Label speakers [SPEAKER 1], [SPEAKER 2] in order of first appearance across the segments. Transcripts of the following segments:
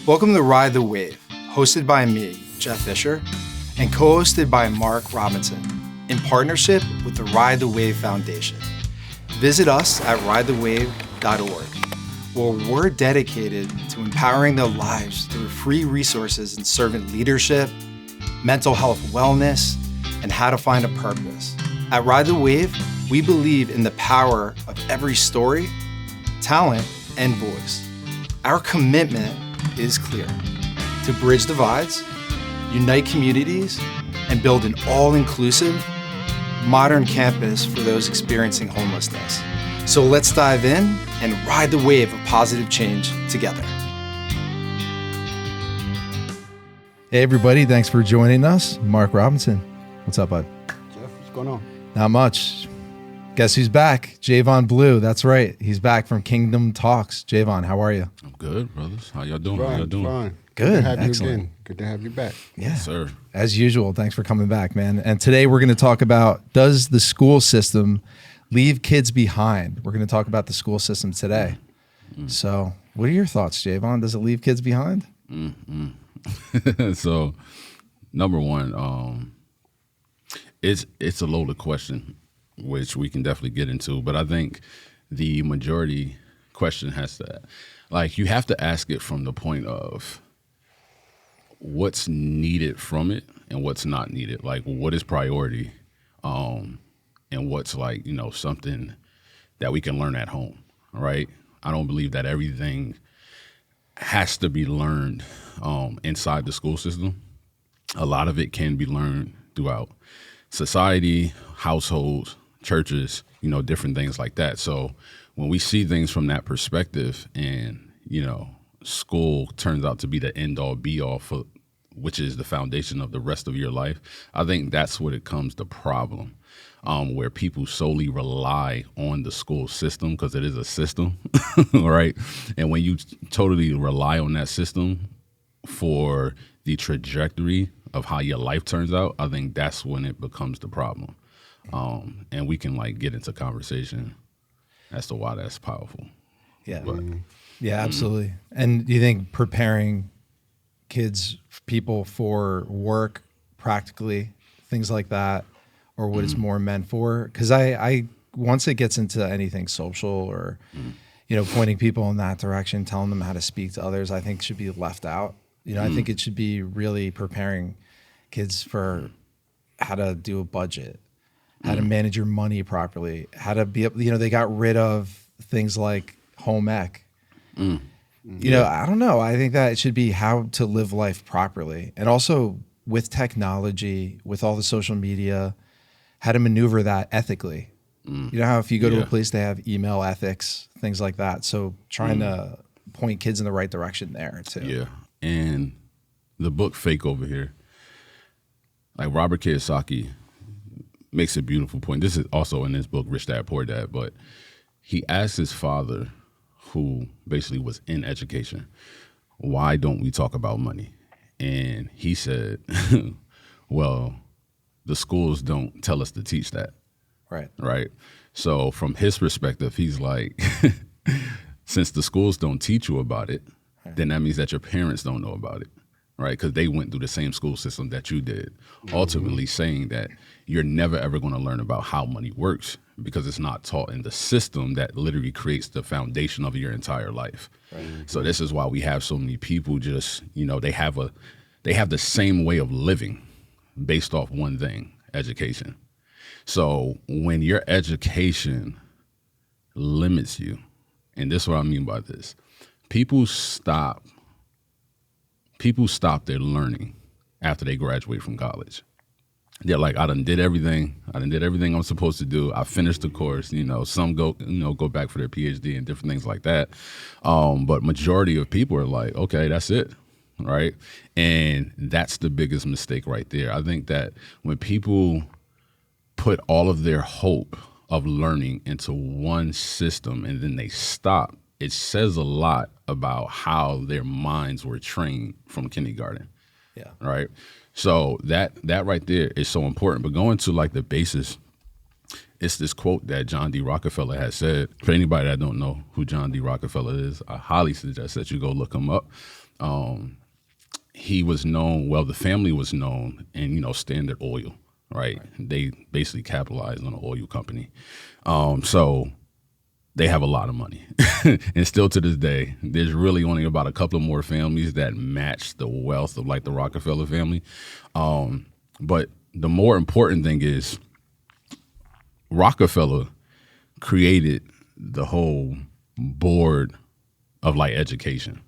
[SPEAKER 1] Welcome to Ride the Wave, hosted by me, Jeff Fisher, and co-hosted by Mark Robinson, in partnership with the Ride the Wave Foundation. Visit us at ridethewave.org, where we're dedicated to empowering their lives through free resources in servant leadership, mental health wellness, and how to find a purpose. At Ride the Wave, we believe in the power of every story, talent, and voice. Our commitment is clear: to bridge divides, unite communities, and build an all-inclusive, modern campus for those experiencing homelessness. So let's dive in and ride the wave of positive change together. Hey everybody, thanks for joining us. Mark Robinson. What's up, bud?
[SPEAKER 2] Jeff, what's going on?
[SPEAKER 1] Not much. Guess who's back? Javon Blue. That's right. He's back from Kingdom Talks. Javon, how are you?
[SPEAKER 3] I'm good, brothers. How y'all doing?
[SPEAKER 2] Fine,
[SPEAKER 3] How y'all doing?
[SPEAKER 2] Fine.
[SPEAKER 1] Good.
[SPEAKER 2] to have
[SPEAKER 1] Excellent.
[SPEAKER 2] you again. Good to have you back.
[SPEAKER 1] Yeah.
[SPEAKER 3] Yes, sir.
[SPEAKER 1] As usual, thanks for coming back, man. And today we're going to talk about, does the school system leave kids behind? We're going to talk about the school system today. So what are your thoughts, Javon? Does it leave kids behind?
[SPEAKER 3] So, number one, it's a loaded question, which we can definitely get into. But I think the majority question has to, you have to ask it from the point of what's needed from it and what's not needed. Like, what is priority, and what's something that we can learn at home, right? I don't believe that everything has to be learned inside the school system. A lot of it can be learned throughout society, households, churches, different things like that. So when we see things from that perspective and, school turns out to be the end all be all for, which is the foundation of the rest of your life, I think that's what it comes to problem, where people solely rely on the school system because it is a system, right? And when you totally rely on that system for the trajectory of how your life turns out, I think that's when it becomes the problem. And we can get into conversation as to why that's powerful.
[SPEAKER 1] Yeah.
[SPEAKER 3] But,
[SPEAKER 1] Yeah, absolutely. And do you think preparing people for work practically, things like that, or what it's more meant for? Because I once it gets into anything social or, pointing people in that direction, telling them how to speak to others, I think should be left out. I think it should be really preparing kids for how to do a budget, how to manage your money properly, how to be able, they got rid of things like home ec. I don't know. I think that it should be how to live life properly. And also with technology, with all the social media, how to maneuver that ethically. You know how if you go to a place, they have email ethics, things like that. So trying to point kids in the right direction there too.
[SPEAKER 3] yeah. And the book Fake over here, Robert Kiyosaki makes a beautiful point. This is also in his book, Rich Dad, Poor Dad, but he asked his father, who basically was in education, why don't we talk about money? And he said, well, the schools don't tell us to teach that. Right. So from his perspective, he's like, since the schools don't teach you about it, then that means that your parents don't know about it. Right, because they went through the same school system that you did, ultimately saying that you're never ever going to learn about how money works because it's not taught in the system that literally creates the foundation of your entire life. Right. So this is why we have so many people just, they have the same way of living based off one thing, education. So when your education limits you, and this is what I mean by this, people stop their learning after they graduate from college. They're like, I done did everything I'm supposed to do. I finished the course. Some go back for their PhD and different things like that. But majority of people are like, okay, that's it, right? And that's the biggest mistake right there. I think that when people put all of their hope of learning into one system and then they stop, it says a lot about how their minds were trained from kindergarten.
[SPEAKER 1] Yeah.
[SPEAKER 3] Right. So that right there is so important. But going to the basis, it's this quote that John D. Rockefeller has said. For anybody that don't know who John D. Rockefeller is, I highly suggest that you go look him up. he was known, well, the family was known in, Standard Oil, right? They basically capitalized on an oil company. So they have a lot of money. And still to this day, there's really only about a couple of more families that match the wealth of like the Rockefeller family. But the more important thing is Rockefeller created the whole board of like education,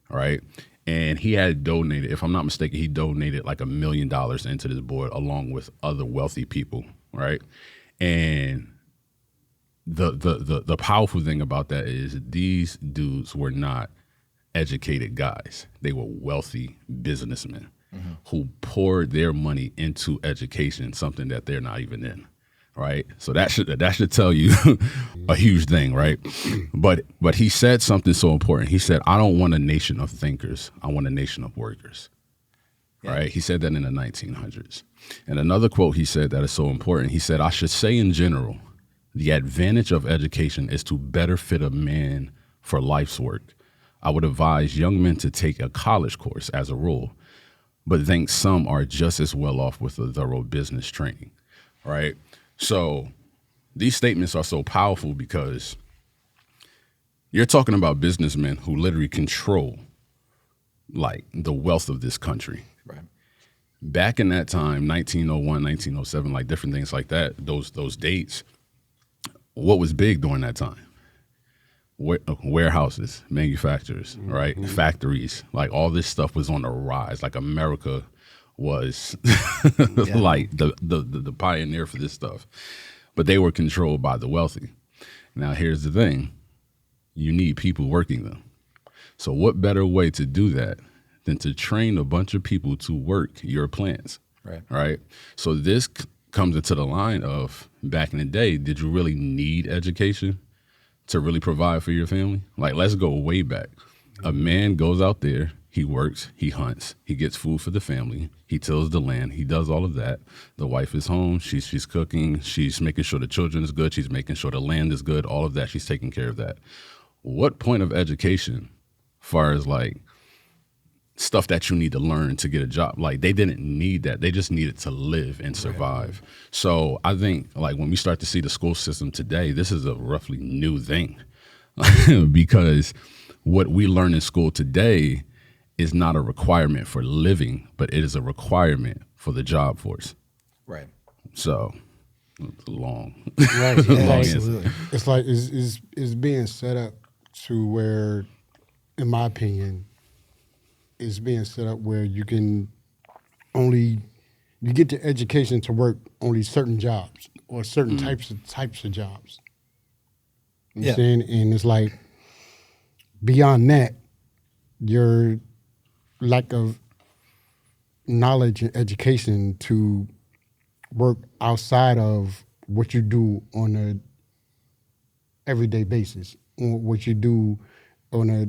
[SPEAKER 3] right? And he had donated, if I'm not mistaken, he donated like $1 million into this board along with other wealthy people, right? And the powerful thing about that is these dudes were not educated guys. They were wealthy businessmen who poured their money into education, something that they're not even in, right? So that should tell you a huge thing, right? But he said something so important. He said, "I don't want a nation of thinkers. I want a nation of workers." Yeah. Right? He said that in the 1900s. And another quote he said that is so important. He said, "I should say in general, the advantage of education is to better fit a man for life's work. I would advise young men to take a college course as a rule, but think some are just as well off with a thorough business training," right? So these statements are so powerful because you're talking about businessmen who literally control like the wealth of this country.
[SPEAKER 1] Right.
[SPEAKER 3] Back in that time, 1901, 1907, like different things like that, those dates, what was big during that time? Warehouses, manufacturers, right? Factories, like all this stuff was on the rise. Like America was like the pioneer for this stuff, but they were controlled by the wealthy. Now, here's the thing. You need people working them. So what better way to do that than to train a bunch of people to work your plans, right? So this comes into the line of back in the day, did you really need education to really provide for your family? Like, let's go way back. A man goes out there, he works, he hunts, he gets food for the family, he tills the land, he does all of that. The wife is home, she's cooking, she's making sure the children is good, she's making sure the land is good, all of that, she's taking care of that. What point of education, far as like stuff that you need to learn to get a job? Like, they didn't need that. They just needed to live and survive. Right. So I think like when we start to see the school system today, this is a roughly new thing because what we learn in school today is not a requirement for living, but it is a requirement for the job force.
[SPEAKER 1] Right.
[SPEAKER 3] So it's long.
[SPEAKER 2] Right.
[SPEAKER 3] Long
[SPEAKER 1] Absolutely.
[SPEAKER 2] It's like it's being set up to where, in my opinion, is being set up where you get the education to work only certain jobs or certain types of jobs. You know what I'm saying? And it's like beyond that, your lack of knowledge and education to work outside of what you do on a everyday basis, or what you do on a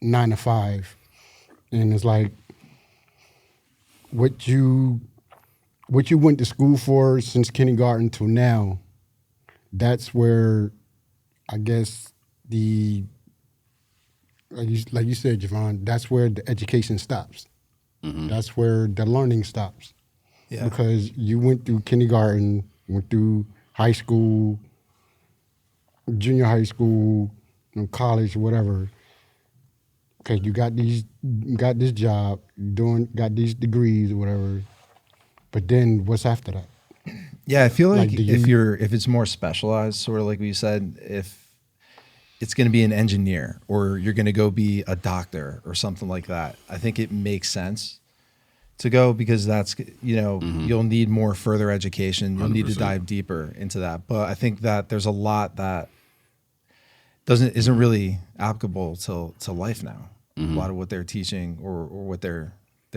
[SPEAKER 2] 9 to 5. And it's like what you went to school for since kindergarten till now, that's where I guess like you said, Javon, that's where the education stops. Mm-hmm. That's where the learning stops. Yeah. Because you went through kindergarten, went through high school, junior high school, college, whatever. Okay, you got this job, got these degrees or whatever, but then what's after that?
[SPEAKER 1] Yeah, I feel like if it's more specialized, sort of like we said, if it's going to be an engineer or you're going to go be a doctor or something like that, I think it makes sense to go because that's, you'll need more further education. You'll 100%. Need to dive deeper into that. But I think that there's a lot that isn't really applicable to life now. Mm-hmm. A lot of what they're teaching or what they're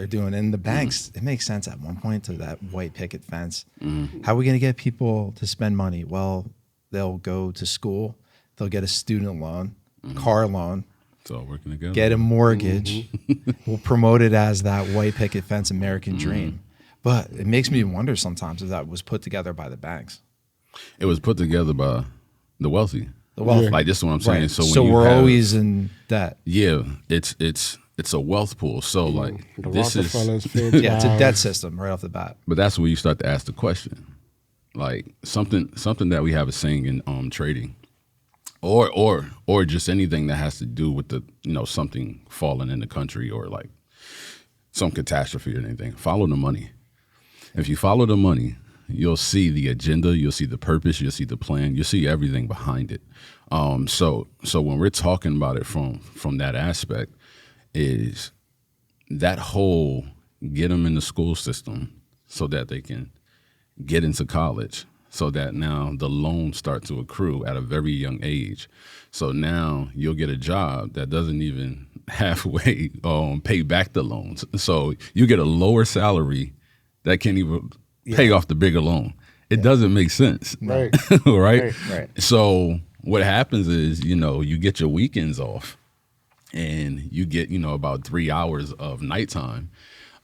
[SPEAKER 1] doing. And the banks, it makes sense at one point to that white picket fence. Mm-hmm. How are we going to get people to spend money? Well, they'll go to school. They'll get a student loan, car loan.
[SPEAKER 3] It's all working together.
[SPEAKER 1] Get a mortgage. We'll promote it as that white picket fence American dream. But it makes me wonder sometimes if that was put together by the banks.
[SPEAKER 3] It was put together by the wealthy.
[SPEAKER 1] The wealth.
[SPEAKER 3] Like, this is what I'm saying.
[SPEAKER 1] Right. So we're always in debt.
[SPEAKER 3] Yeah, it's it's a wealth pool. So like
[SPEAKER 2] The
[SPEAKER 3] this is,
[SPEAKER 2] Rockefellers, Fed
[SPEAKER 1] Yeah, it's a debt
[SPEAKER 2] 12.
[SPEAKER 1] system right off the bat.
[SPEAKER 3] but that's where you start to ask the question, like something that we have a saying in trading, or just anything that has to do with the something falling in the country or like some catastrophe or anything. Follow the money. If you follow the money, you'll see the agenda, you'll see the purpose, you'll see the plan, you'll see everything behind it. So when we're talking about it from that aspect, is that whole get them in the school system so that they can get into college, so that now the loans start to accrue at a very young age. So now you'll get a job that doesn't even halfway pay back the loans. So you get a lower salary that can't even pay off the bigger loan. It doesn't make sense.
[SPEAKER 2] Right.
[SPEAKER 3] Right?
[SPEAKER 1] Right.
[SPEAKER 3] So what happens is, you get your weekends off and you get, about 3 hours of nighttime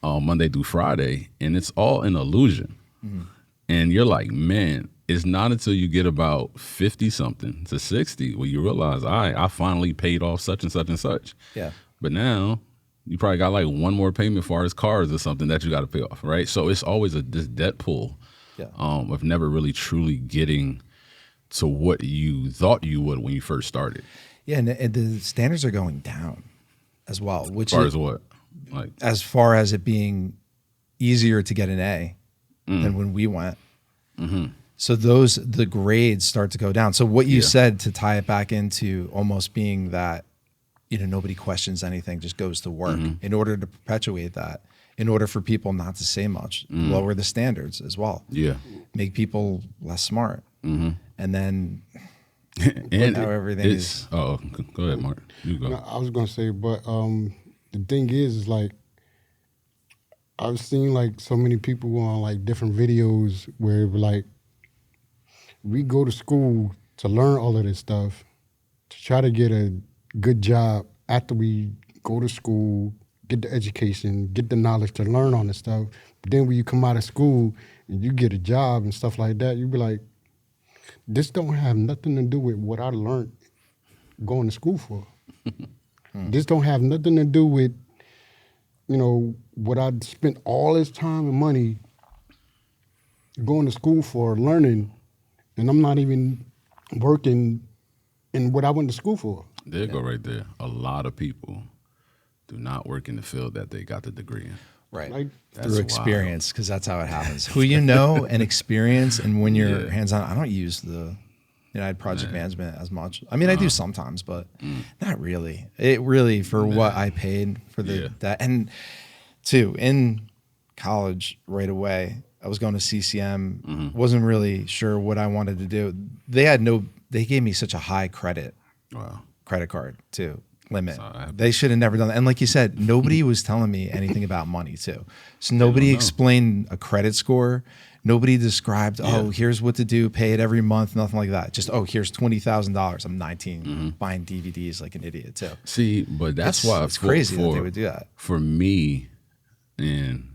[SPEAKER 3] Monday through Friday, and it's all an illusion. Mm-hmm. And you're like, man, it's not until you get about 50 something to 60 where you realize, all right, I finally paid off such and such and such.
[SPEAKER 1] Yeah.
[SPEAKER 3] But now you probably got like one more payment for his cars or something that you got to pay off, right? So it's always this debt pool of never really truly getting to what you thought you would when you first started.
[SPEAKER 1] Yeah, and the standards are going down as well. Which
[SPEAKER 3] As far as what? Like,
[SPEAKER 1] as far as it being easier to get an A than when we went. Mm-hmm. So the grades start to go down. So what you said, to tie it back into almost being that, nobody questions anything, just goes to work. In order to perpetuate that, in order for people not to say much, lower the standards as well.
[SPEAKER 3] Yeah.
[SPEAKER 1] Make people less smart. And then
[SPEAKER 3] and
[SPEAKER 1] how everything
[SPEAKER 3] is. Oh, go ahead, Mark. You go.
[SPEAKER 2] No, I was gonna say, but the thing is like I've seen like so many people on like different videos where like we go to school to learn all of this stuff, to try to get a good job after we go to school, get the education, get the knowledge to learn all this stuff. But then when you come out of school and you get a job and stuff like that, you be like, this don't have nothing to do with what I learned going to school for. This don't have nothing to do with, what I spent all this time and money going to school for, learning, and I'm not even working in what I went to school for.
[SPEAKER 3] There you go right there. A lot of people do not work in the field that they got the degree in.
[SPEAKER 1] right
[SPEAKER 2] Like,
[SPEAKER 1] through experience, because that's how it happens. Who and experience, and when you're hands-on. I don't use I had project management as much. I mean, I do sometimes, but not really. It really, for what I paid for that. And two, in college right away, I was going to CCM, wasn't really sure what I wanted to do. They gave me such a high credit card too, limit. They should have never done that. And like you said, nobody was telling me anything about money too. So nobody explained a credit score. Nobody described, here's what to do, pay it every month, nothing like that. Just, here's $20,000. I'm 19, buying DVDs like an idiot too.
[SPEAKER 3] See, but that's why
[SPEAKER 1] it's crazy that they would do that.
[SPEAKER 3] For me, and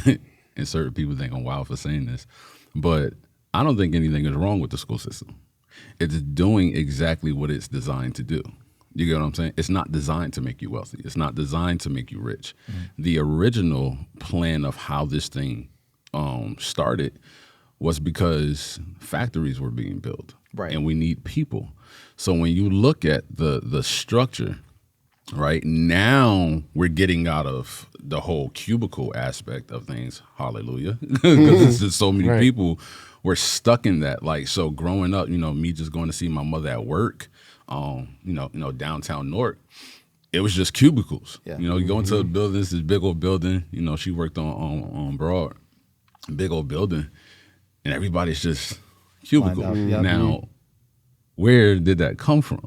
[SPEAKER 3] and certain people think I'm wild for saying this, but I don't think anything is wrong with the school system. It's doing exactly what it's designed to do. You get what I'm saying? It's not designed to make you wealthy. It's not designed to make you rich. The original plan of how this thing started was because factories were being built,
[SPEAKER 1] right?
[SPEAKER 3] And we need people. So when you look at the structure, right now we're getting out of the whole cubicle aspect of things. Hallelujah, because there's just so many people were stuck in that. Like, so growing up, me just going to see my mother at work, downtown Newark. It was just cubicles. Yeah. You go into the building, this big old building. She worked on Broad. Big old building, and everybody's just cubicle. Now, where did that come from?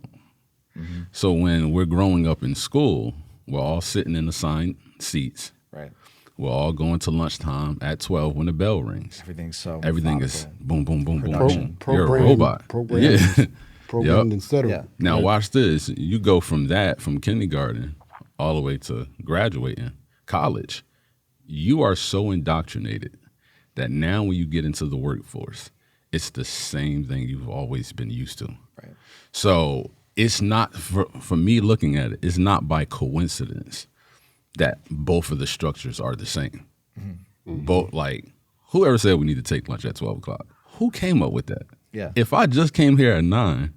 [SPEAKER 3] So when we're growing up in school, we're all sitting in assigned seats.
[SPEAKER 1] Right.
[SPEAKER 3] We're all going to lunchtime at 12 when the bell rings. Everything is boom, boom, boom, boom. You're a robot.
[SPEAKER 2] Programmed and settled. Yeah.
[SPEAKER 3] Now watch this. You go from kindergarten all the way to graduating college. You are so indoctrinated that now when you get into the workforce, it's the same thing you've always been used to.
[SPEAKER 1] Right.
[SPEAKER 3] So it's not, for me looking at it, it's not by coincidence that both of the structures are the same. Both, like, whoever said we need to take lunch at 12 o'clock? Who came up with that?
[SPEAKER 1] Yeah.
[SPEAKER 3] If I just came here at 9,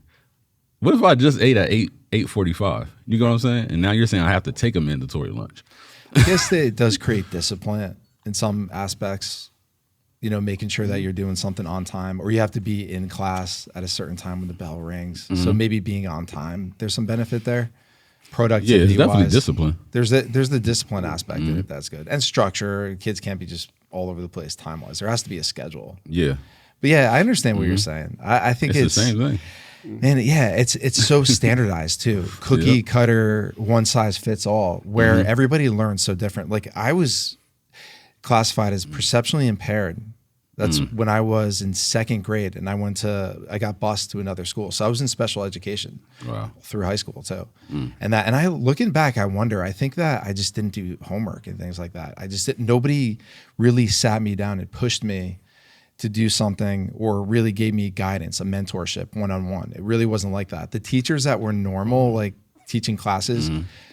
[SPEAKER 3] what if I just ate at 8:45? You know what I'm saying? And now you're saying I have to take a mandatory lunch.
[SPEAKER 1] I guess it does create discipline in some aspects, making sure that you're doing something on time, or you have to be in class at a certain time when the bell rings. So maybe being on time, there's some benefit there. Productivity,
[SPEAKER 3] Yeah, it's definitely discipline.
[SPEAKER 1] There's the discipline aspect of it. That's good. And structure. Kids can't be just all over the place time-wise. There has to be a schedule.
[SPEAKER 3] Yeah.
[SPEAKER 1] But yeah, I understand what you're saying. I think it's
[SPEAKER 3] the same thing.
[SPEAKER 1] And yeah, it's so standardized too. Cookie cutter, one size fits all, where everybody learns so different. Like I was classified as perceptually impaired. That's when I was in 2nd grade, and I got bused to another school. So I was in special education through high school too. And I looking back, I wonder, I think that I just didn't do homework and things like that. Nobody really sat me down and pushed me to do something or really gave me guidance, a mentorship one-on-one. It really wasn't like that. The teachers that were normal, like teaching classes,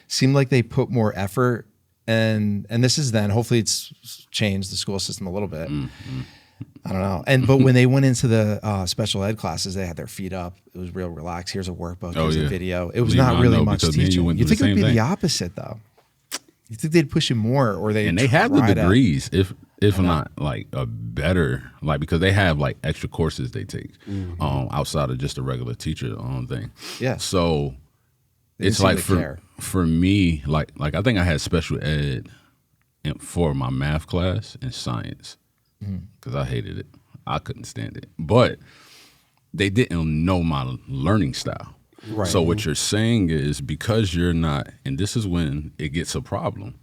[SPEAKER 1] seemed like they put more effort. And this is then, hopefully it's changed the school system a little bit. I don't know. But when they went into the special ed classes, they had their feet up. It was real relaxed. Here's a workbook. Here's a video. It was not really much teaching. You think it would be the opposite though? You think they'd push you more, or they
[SPEAKER 3] have the degrees, if not like a better, like, because they have like extra courses they take outside of just a regular teacher thing. Yeah. So it's like for me, like I think I had special ed for my math class and science because I hated it. I couldn't stand it. But they didn't know my learning style. Right. So what you're saying is, because you're not, and this is when it gets a problem,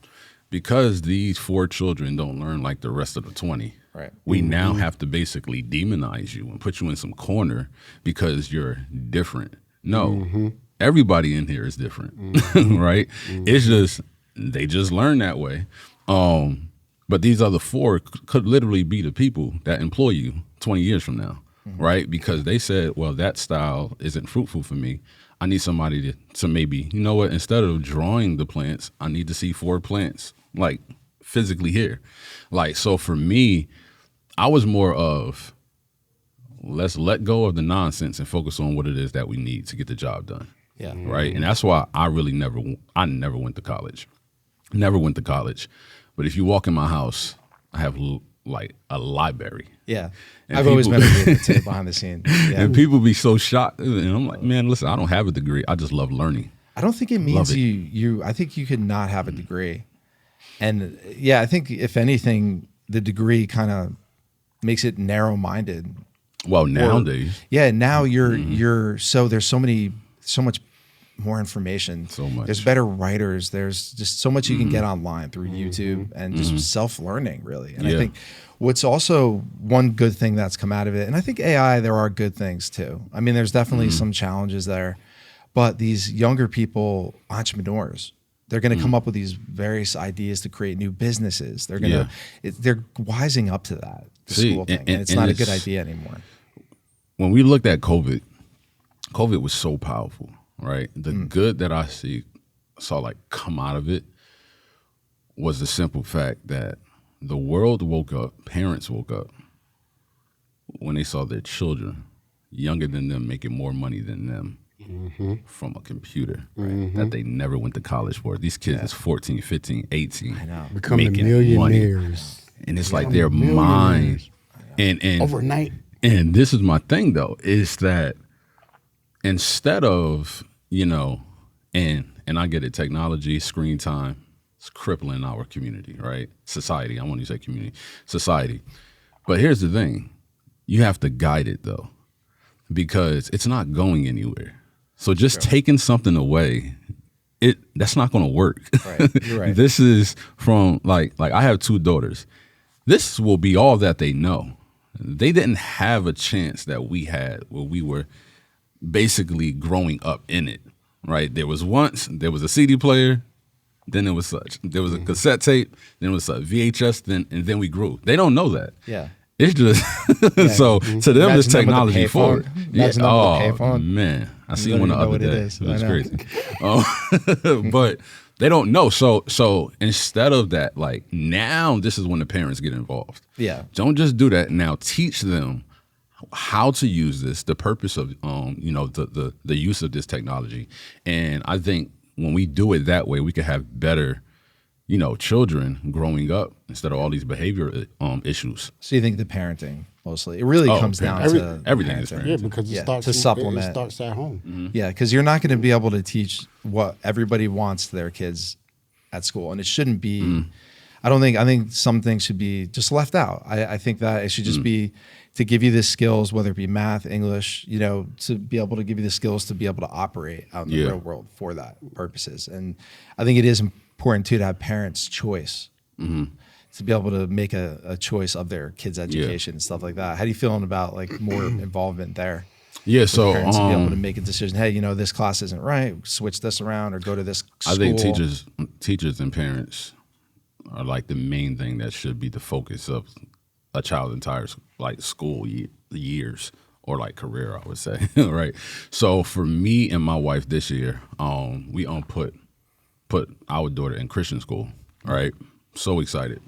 [SPEAKER 3] because these 4 children don't learn like the rest of the 20. Right. We now have to basically demonize you and put you in some corner because you're different. No, everybody in here is different, right? It's just, they just learn that way. But these other 4 could literally be the people that employ you 20 years from now. Right? Because they said, well, that style isn't fruitful for me. I need somebody to maybe, you know what, instead of drawing the plants, I need to see 4 plants, like physically here. Like, so for me, I was more of, let's let go of the nonsense and focus on what it is that we need to get the job done. Yeah. Right? And that's why I never went to college. Never went to college. But if you walk in my house, I have like a library. Yeah. And I've always been a too behind the scenes. Yeah. And people be so shocked. And I'm like, man, listen, I don't have a degree. I just love learning.
[SPEAKER 1] I don't think it means I think you could not have a degree. And yeah, I think if anything, the degree kind of makes it narrow-minded.
[SPEAKER 3] Well, nowadays.
[SPEAKER 1] Now you're there's so much more information. So much. There's better writers. There's just so much you can get online through YouTube and just self-learning, really. And I think what's also one good thing that's come out of it, and I think AI, there are good things too. I mean, there's definitely some challenges there, but these younger people, entrepreneurs, they're going to come up with these various ideas to create new businesses. They're going to, they're wising up to that school thing, and it's not a good idea anymore.
[SPEAKER 3] When we looked at COVID was so powerful. Right. The good that I saw like come out of it was the simple fact that the world woke up, parents woke up when they saw their children younger than them making more money than them from a computer that they never went to college for. These kids is 14, 15, 18. I know.
[SPEAKER 2] Becoming millionaires.
[SPEAKER 3] Money. And it's like their mind. And
[SPEAKER 2] overnight.
[SPEAKER 3] And this is my thing though, is that instead of, and I get it, technology, screen time, it's crippling our community, right? Society. I want to say community. Society. But here's the thing. You have to guide it though, because it's not going anywhere. So just taking something away, that's not going to work. Right. You're right. This is from like I have 2 daughters. This will be all that they know. They didn't have a chance that we had where we were basically growing up in it, right? There was a CD player, then there was a cassette tape, then it was a VHS, and then we grew. They don't know that. Yeah. It's just so to them it's technology forward. Oh man, I seen one the other day. It was crazy. But They don't know. So instead of that, like now, this is when the parents get involved.
[SPEAKER 1] Yeah.
[SPEAKER 3] Don't just do that. Now teach them how to use this, the purpose of the use of this technology. And I think when we do it that way, we can have better, children growing up instead of all these behavior issues.
[SPEAKER 1] So you think the parenting mostly, it really comes down to
[SPEAKER 3] everything is
[SPEAKER 1] parenting.
[SPEAKER 3] parenting.
[SPEAKER 2] Yeah, because it starts
[SPEAKER 1] to supplement.
[SPEAKER 2] It starts at home.
[SPEAKER 3] Mm-hmm.
[SPEAKER 1] Yeah, because you're not going to be able to teach what everybody wants to their kids at school, and it shouldn't be. I think some things should be just left out. I think that it should just be to give you the skills, whether it be math, English, to be able to give you the skills to be able to operate out in the real world for that purposes. And I think it is important too to have parents' choice. To be able to make a choice of their kids' education and stuff like that. How do you feeling about like more involvement there?
[SPEAKER 3] Yeah, so
[SPEAKER 1] parents to be able to make a decision. Hey, this class isn't right. Switch this around or go to this school.
[SPEAKER 3] I think teachers and parents are like the main thing that should be the focus of a child's entire like school years or like career, I would say, right? So for me and my wife this year, we put our daughter in Christian school, right? So excited.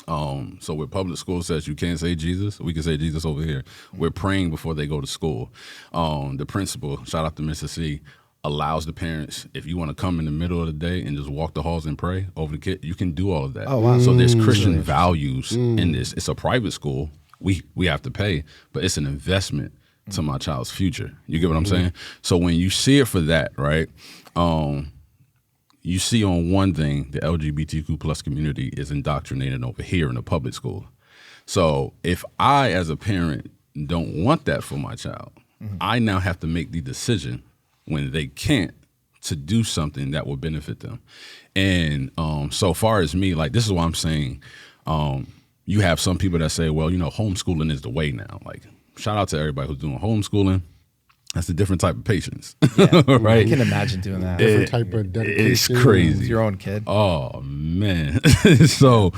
[SPEAKER 3] So where public school says you can't say Jesus, we can say Jesus over here. We're praying before they go to school. The principal, shout out to Mr. C, allows the parents, if you want to come in the middle of the day and just walk the halls and pray over the kid, you can do all of that.
[SPEAKER 1] Oh, wow.
[SPEAKER 3] So there's Christian values in this. It's a private school. We have to pay, but it's an investment to my child's future. You get what I'm saying? So when you see it for that, right? You see on one thing, the LGBTQ plus community is indoctrinated over here in the public school. So if I, as a parent, don't want that for my child, I now have to make the decision when they can't to do something that will benefit them. And so far as me, like this is why I'm saying, you have some people that say, well, homeschooling is the way now. Like shout out to everybody who's doing homeschooling. That's a different type of patience, right?
[SPEAKER 1] I can imagine doing that.
[SPEAKER 2] Different type of dedication.
[SPEAKER 3] It's crazy.
[SPEAKER 1] With your own kid.
[SPEAKER 3] Oh man. So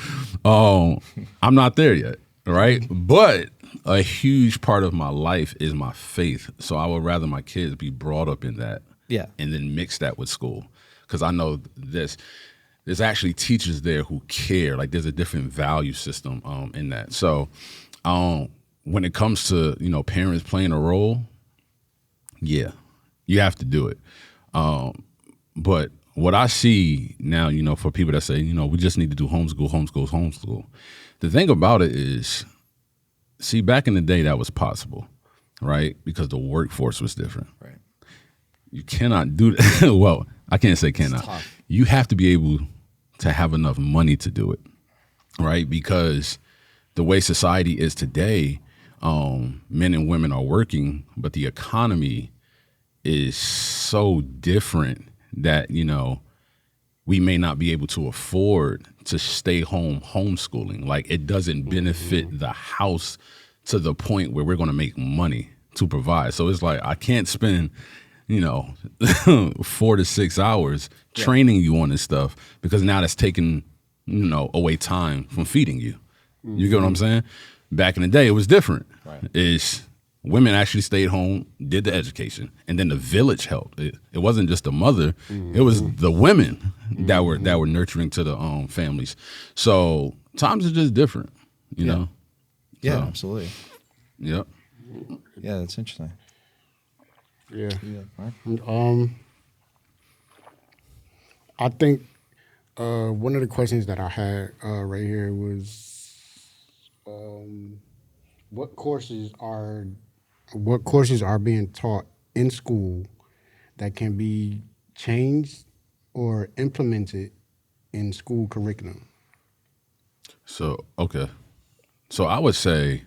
[SPEAKER 3] I'm not there yet, right? But a huge part of my life is my faith. So I would rather my kids be brought up in that, and then mix that with school, because I know there's actually teachers there who care. Like there's a different value system in that. So when it comes to parents playing a role. Yeah, you have to do it. But what I see now, for people that say, we just need to do homeschool. The thing about it is, see, back in the day that was possible, right? Because the workforce was different.
[SPEAKER 1] Right.
[SPEAKER 3] You cannot do that. Well, I can't say cannot. You have to be able to have enough money to do it, right? Because the way society is today, men and women are working, but the economy is so different that, we may not be able to afford to stay home homeschooling. Like it doesn't benefit the house to the point where we're going to make money to provide. So it's like, I can't spend, 4 to 6 hours training you on this stuff, because now that's taking, away time from feeding you. You get what I'm saying? Back in the day, it was different. Right. Women actually stayed home, did the education, and then the village helped. It wasn't just the mother; it was the women that were nurturing to the families. So times are just different, you know.
[SPEAKER 1] Yeah,
[SPEAKER 3] So,
[SPEAKER 1] absolutely.
[SPEAKER 3] Yep.
[SPEAKER 1] Yeah, that's interesting.
[SPEAKER 2] Yeah.
[SPEAKER 1] Right.
[SPEAKER 2] I think one of the questions that I had right here was, what courses are being taught in school that can be changed or implemented in school curriculum?
[SPEAKER 3] So okay. So I would say,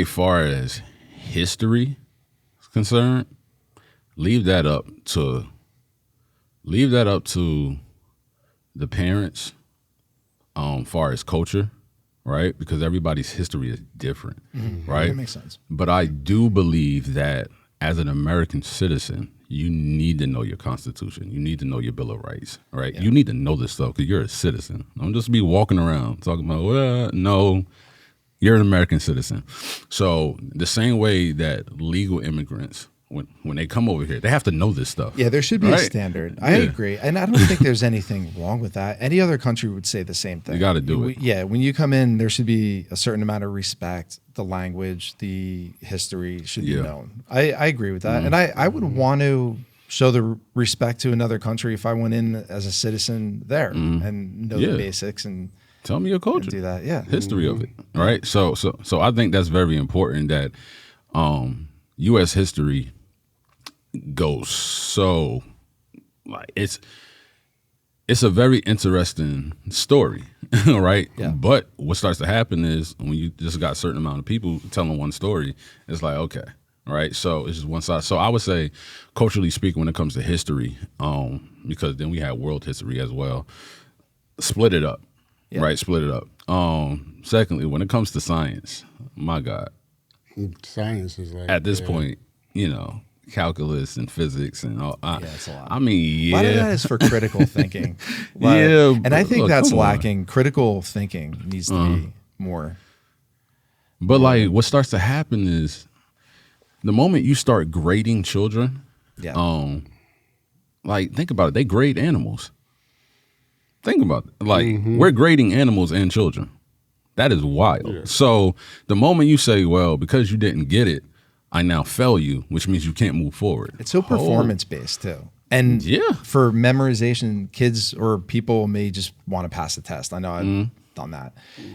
[SPEAKER 3] far as history is concerned, leave that up to the parents. Far as culture, right? Because everybody's history is different, right?
[SPEAKER 1] That makes sense.
[SPEAKER 3] But I do believe that as an American citizen, you need to know your Constitution. You need to know your Bill of Rights, right?
[SPEAKER 1] Yeah.
[SPEAKER 3] You need to know this stuff because you're a citizen. Don't just be walking around talking about, well, no, you're an American citizen. So the same way that legal immigrants when they come over here, they have to know this stuff.
[SPEAKER 1] Yeah, there should be a
[SPEAKER 3] right?
[SPEAKER 1] standard. I agree. And I don't think there's anything wrong with that. Any other country would say the same thing.
[SPEAKER 3] You got to do it.
[SPEAKER 1] Yeah, when you come in, there should be a certain amount of respect. The language, the history should be known. I agree with that. And I would want to show the respect to another country if I went in as a citizen there and know the basics and
[SPEAKER 3] tell me your culture.
[SPEAKER 1] Do that, yeah.
[SPEAKER 3] History of it, right? So I think that's very important that U.S. history goes so like it's a very interesting story, right?
[SPEAKER 1] Yeah.
[SPEAKER 3] But what starts to happen is when you just got a certain amount of people telling one story, it's like okay, right? So it's just one side. So I would say, culturally speaking, when it comes to history, because then we have world history as well, split it up. Yeah. Right, split it up. Secondly, when it comes to science, my God,
[SPEAKER 2] science is like
[SPEAKER 3] at this point, calculus and physics and all.
[SPEAKER 1] It's a lot.
[SPEAKER 3] I mean,
[SPEAKER 1] a lot of that is for critical thinking. And I think that's lacking. Critical thinking needs to be more.
[SPEAKER 3] But like, what starts to happen is the moment you start grading children.
[SPEAKER 1] Yeah.
[SPEAKER 3] Like, think about it. They grade animals. Think about it. Like, we're grading animals and children. That is wild. Yeah. So the moment you say, well, because you didn't get it, I now fail you, which means you can't move forward.
[SPEAKER 1] It's so performance-based, too. And for memorization, kids or people may just want to pass the test. I know I've done that.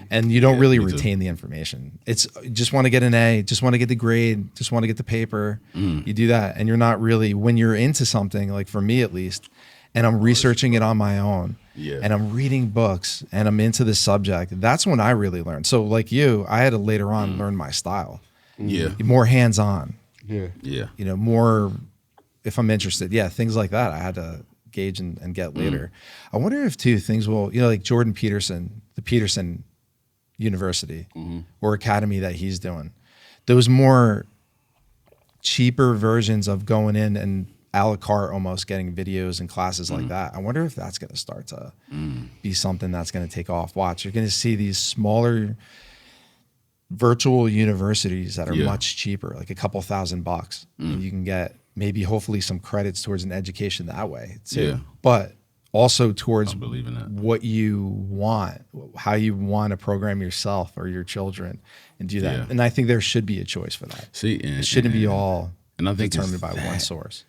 [SPEAKER 1] And you don't really retain the information. It's just want to get an A, just want to get the grade, just want to get the paper. You do that. And you're not really, when you're into something, like for me at least, and I'm researching it on my own, and I'm reading books, and I'm into the subject, that's when I really learn. So like you, I had to later on learn my style. More hands-on. More if I'm interested. Things like that I had to gauge and get later. I wonder if too things will, like Jordan Peterson, the Peterson University or Academy that he's doing, those more cheaper versions of going in and a la carte almost getting videos and classes like that. I wonder if that's going to start to be something that's going to take off. Watch, you're going to see these smaller virtual universities that are much cheaper, like a couple $1,000, and you can get maybe hopefully some credits towards an education that way too. But also towards what you want, how you want to program yourself or your children and do that. And I think there should be a choice for that. It shouldn't be all determined by one source.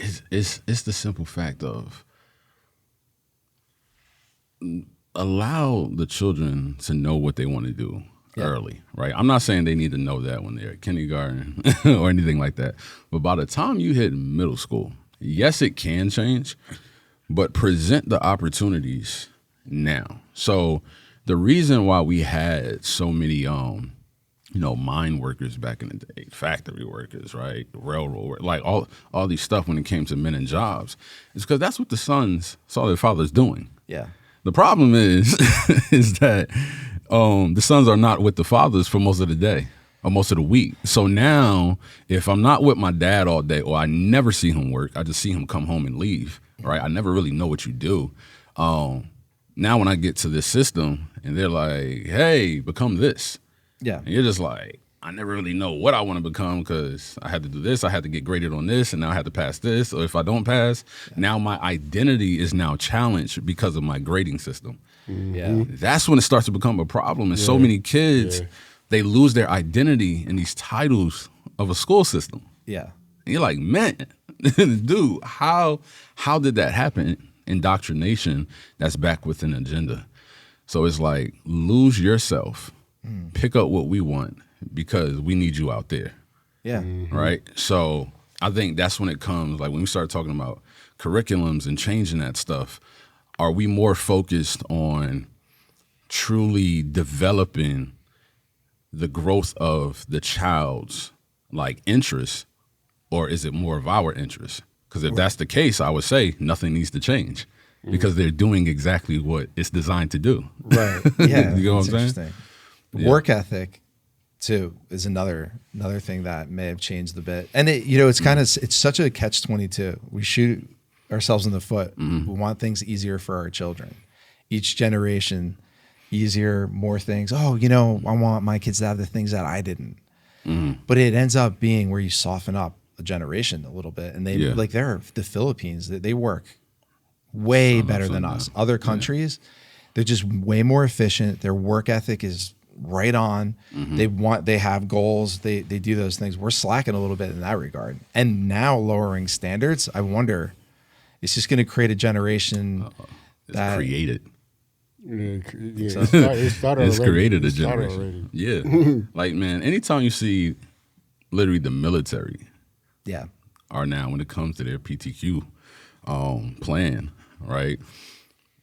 [SPEAKER 3] It's the simple fact of allow the children to know what they want to do early, right? I'm not saying they need to know that when they're at kindergarten or anything like that. But by the time you hit middle school, yes, it can change, but present the opportunities now. So the reason why we had so many mine workers back in the day, factory workers, right? Railroad, like all these stuff when it came to men and jobs, is because that's what the sons saw their fathers doing.
[SPEAKER 1] Yeah.
[SPEAKER 3] The problem is that the sons are not with the fathers for most of the day or most of the week. So now if I'm not with my dad all day or I never see him work, I just see him come home and leave, right? I never really know what you do. Now when I get to this system and they're like, hey, become this.
[SPEAKER 1] Yeah.
[SPEAKER 3] And you're just like, I never really know what I want to become because I had to do this. I had to get graded on this, and now I had to pass this. Or if I don't pass, now my identity is now challenged because of my grading system. That's when it starts to become a problem. And so many kids, they lose their identity in these titles of a school system.
[SPEAKER 1] Yeah.
[SPEAKER 3] And you're like, man, dude, how did that happen? Indoctrination that's back with an agenda. So it's like, lose yourself. Pick up what we want because we need you out there.
[SPEAKER 1] Yeah.
[SPEAKER 3] Right? So I think that's when it comes, like when we start talking about curriculums and changing that stuff, are we more focused on truly developing the growth of the child's like interest, or is it more of our interest? Because if that's the case, I would say nothing needs to change because they're doing exactly what it's designed to do.
[SPEAKER 1] Right. Yeah.
[SPEAKER 3] You know what I'm saying?
[SPEAKER 1] Work ethic too is another thing that may have changed a bit. And it's such a catch-22. We shoot ourselves in the foot. We want things easier for our children. Each generation, easier, more things. Oh, I want my kids to have the things that I didn't. But it ends up being where you soften up generation a little bit, and they
[SPEAKER 3] Yeah.
[SPEAKER 1] like they're the Philippines. They work way better than us. Other countries, they're just way more efficient. Their work ethic is right on. They have goals. They do those things. We're slacking a little bit in that regard. And now lowering standards, I wonder, it's just going to create a generation
[SPEAKER 3] It's
[SPEAKER 1] that
[SPEAKER 3] created.
[SPEAKER 2] It started
[SPEAKER 3] It's
[SPEAKER 2] already.
[SPEAKER 3] created a
[SPEAKER 2] It started
[SPEAKER 3] generation.
[SPEAKER 2] already.
[SPEAKER 3] Yeah. Like, man, anytime you see literally the military
[SPEAKER 1] yeah.
[SPEAKER 3] are now, when it comes to their PTQ plan, right?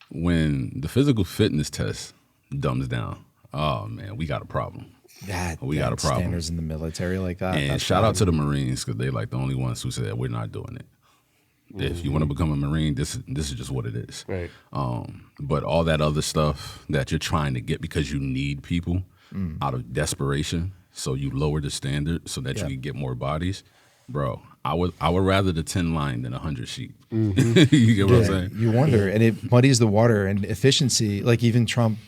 [SPEAKER 3] When the physical fitness test dumbs down, oh man, we got a problem. We got a problem.
[SPEAKER 1] Standards in the military like that.
[SPEAKER 3] And shout out to the Marines, because they like the only ones who said we're not doing it. If you want to become a Marine, this is just what it is.
[SPEAKER 2] Right.
[SPEAKER 3] But all that other stuff that you're trying to get because you need people out of desperation, so you lower the standard so that you can get more bodies, bro. I would rather the 10 line than 100 sheep. You get what I'm saying?
[SPEAKER 1] You wonder, and it muddies the water and efficiency. Like even Trump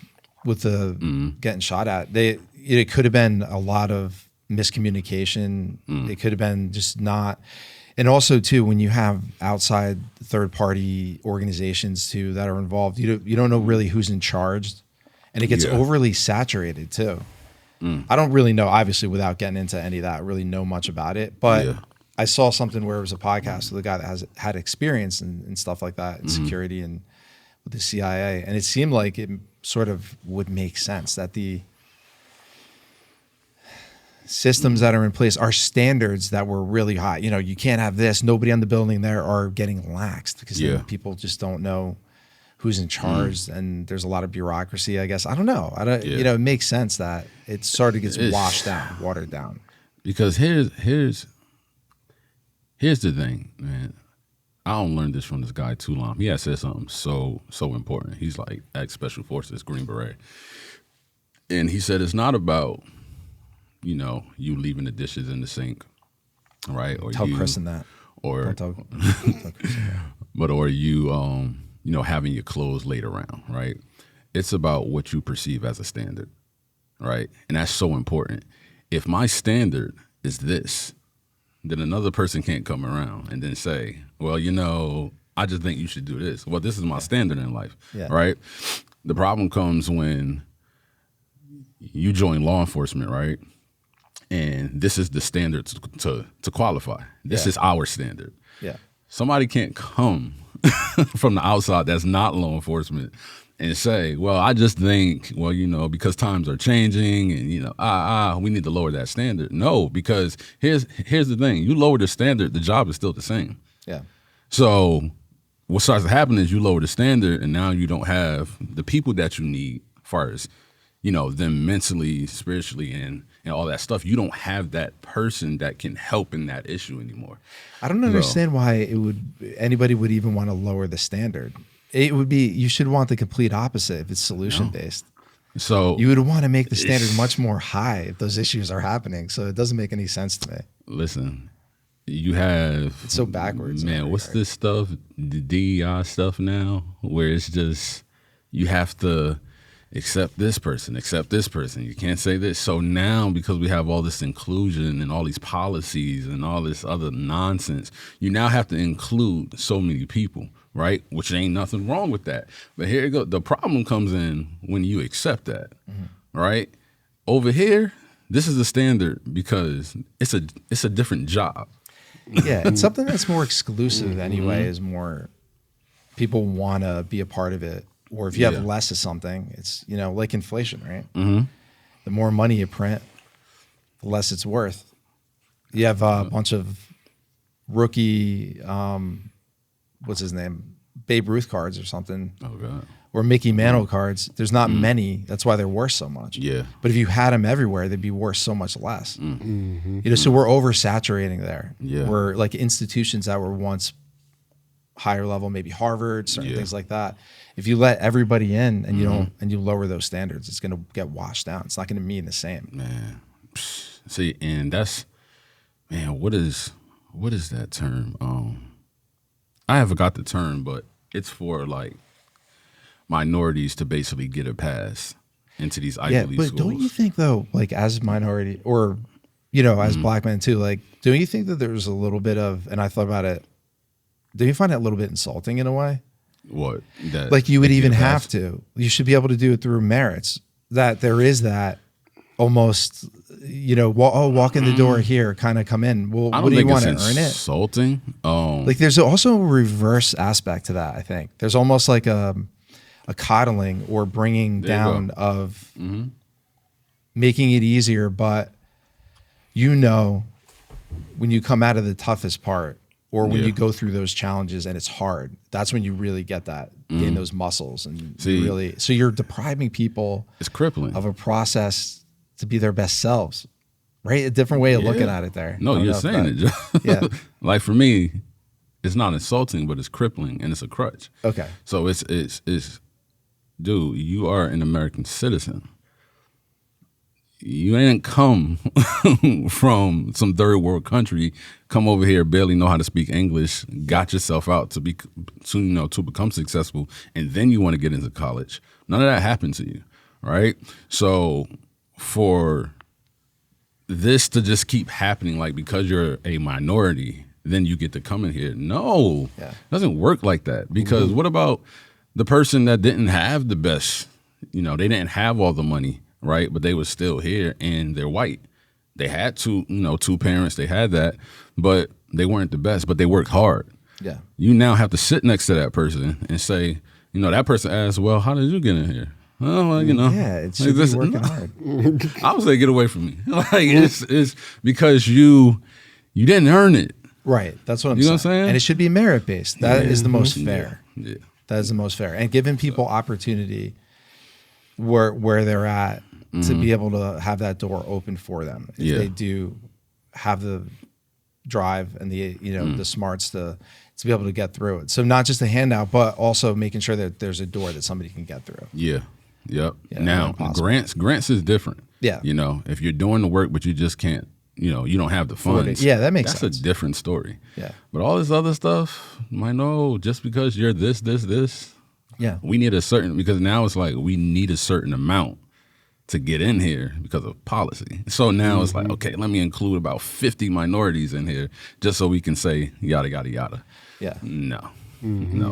[SPEAKER 1] with the getting shot at, it could have been a lot of miscommunication. It could have been just not. And also too, when you have outside third party organizations too that are involved, you don't know really who's in charge, and it gets overly saturated too. I don't really know, obviously, without getting into any of that, really know much about it. But I saw something where it was a podcast with a guy that had experience and stuff like that in security and with the CIA, and it seemed like it sort of would make sense that the systems that are in place are standards that were really high. You know, you can't have this. Nobody on the building there are getting laxed because then people just don't know who's in charge, and there's a lot of bureaucracy, I guess. I don't know. You know, it makes sense that it sort of gets washed down, watered down.
[SPEAKER 3] Because here's the thing, man. I don't learn this from this guy too long. He had said something so important. He's like ex Special Forces, Green Beret, and he said it's not about, you know, you leaving the dishes in the sink, right? Or
[SPEAKER 1] tell Kristen that.
[SPEAKER 3] Or
[SPEAKER 1] don't tell Kristen that.
[SPEAKER 3] But or you you know, having your clothes laid around, right? It's about what you perceive as a standard, right? And that's so important. If my standard is this, then another person can't come around and then say, well, you know, I just think you should do this. Well, this is my standard in life, right? The problem comes when you join law enforcement, right? And this is the standard to qualify. This is our standard.
[SPEAKER 1] Yeah. Somebody
[SPEAKER 3] can't come from the outside that's not law enforcement and say, well, I just think, well, you know, because times are changing and, you know, we need to lower that standard. No, because here's the thing. You lower the standard, the job is still the same.
[SPEAKER 1] Yeah.
[SPEAKER 3] So what starts to happen is you lower the standard, and now you don't have the people that you need as far as, you know, them mentally, spiritually, and all that stuff. You don't have that person that can help in that issue anymore.
[SPEAKER 1] I don't understand why anybody would even want to lower the standard. It would be, you should want the complete opposite if it's solution based.
[SPEAKER 3] So
[SPEAKER 1] you would want to make the standard much more high if those issues are happening. So it doesn't make any sense to me.
[SPEAKER 3] Listen, you have,
[SPEAKER 1] it's so backwards,
[SPEAKER 3] man. What's this stuff? The DEI stuff now, where it's just you have to accept this person. You can't say this. So now, because we have all this inclusion and all these policies and all this other nonsense, you now have to include so many people, right? Which ain't nothing wrong with that. But here you go. The problem comes in when you accept that, right? Over here, this is the standard because it's a different job.
[SPEAKER 1] Yeah, and something that's more exclusive anyway is more people want to be a part of it. Or if you have less of something, it's, you know, like inflation, right? The more money you print, the less it's worth. You have a bunch of rookie, what's his name? Babe Ruth cards or something.
[SPEAKER 3] Oh, God.
[SPEAKER 1] Or Mickey Mantle cards. There's not many. That's why they're worth so much.
[SPEAKER 3] Yeah.
[SPEAKER 1] But if you had them everywhere, they'd be worth so much less. You know, so we're oversaturating there.
[SPEAKER 3] Yeah.
[SPEAKER 1] We're like institutions that were once higher level, maybe Harvard, certain things like that. If you let everybody in and you don't, and you lower those standards, it's going to get washed down. It's not going to mean the same.
[SPEAKER 3] Man, see, and that's, man, what is that term? I haven't got the term, but it's for like minorities to basically get a pass into these Ivy League schools.
[SPEAKER 1] But don't you think though, like as a minority or as black men too, like, do you think that there's a little bit of, and I thought about it, do you find it a little bit insulting in a way?
[SPEAKER 3] What? That
[SPEAKER 1] Like you would even have to. You should be able to do it through merits. That there is that almost, walk in the door here, kind of come in. Well,
[SPEAKER 3] I
[SPEAKER 1] what
[SPEAKER 3] don't
[SPEAKER 1] do you
[SPEAKER 3] think
[SPEAKER 1] want to
[SPEAKER 3] it's
[SPEAKER 1] earn it?
[SPEAKER 3] insulting.
[SPEAKER 1] Like there's also a reverse aspect to that, I think. There's almost like a coddling or bringing down of making it easier, but when you come out of the toughest part or when you go through those challenges and it's hard, that's when you really get that, gain those muscles. And so you're depriving people
[SPEAKER 3] It's crippling
[SPEAKER 1] of a process to be their best selves, right? A different way of looking at it there.
[SPEAKER 3] No, you're saying it.
[SPEAKER 1] Yeah.
[SPEAKER 3] Like for me, it's not insulting, but it's crippling and it's a crutch.
[SPEAKER 1] Okay.
[SPEAKER 3] So it's dude, you are an American citizen. You didn't come from some third world country, come over here, barely know how to speak English, got yourself out to become successful, and then you want to get into college. None of that happened to you, right? So for this to just keep happening, like because you're a minority, then you get to come in here. No, it doesn't work like that. Because what about the person that didn't have the best, they didn't have all the money, right? But they were still here and they're white. They had two parents, they had that, but they weren't the best, but they worked hard.
[SPEAKER 1] Yeah.
[SPEAKER 3] You now have to sit next to that person and say, that person asked, well, how did you get in here? Oh, well,
[SPEAKER 1] Yeah, it should be working hard.
[SPEAKER 3] I would say get away from me. Like it's because you didn't earn it.
[SPEAKER 1] Right. That's what I'm saying.
[SPEAKER 3] You know what I'm saying?
[SPEAKER 1] And it should be merit based. That is the most fair.
[SPEAKER 3] Yeah.
[SPEAKER 1] That is the most fair. And giving people opportunity where they're at to be able to have that door open for them. If they do have the drive and the the smarts to be able to get through it. So not just a handout, but also making sure that there's a door that somebody can get through.
[SPEAKER 3] Yeah. Yep.
[SPEAKER 1] Yeah,
[SPEAKER 3] now grants is different.
[SPEAKER 1] Yeah.
[SPEAKER 3] If you're doing the work but you just can't, you don't have the funds.
[SPEAKER 1] Yeah, that makes sense.
[SPEAKER 3] That's a different story.
[SPEAKER 1] Yeah.
[SPEAKER 3] But all this other stuff, just because you're this,
[SPEAKER 1] yeah,
[SPEAKER 3] we need because now it's like we need a certain amount to get in here because of policy. So now it's like, okay, let me include about 50 minorities in here just so we can say yada, yada, yada.
[SPEAKER 1] Yeah.
[SPEAKER 3] No,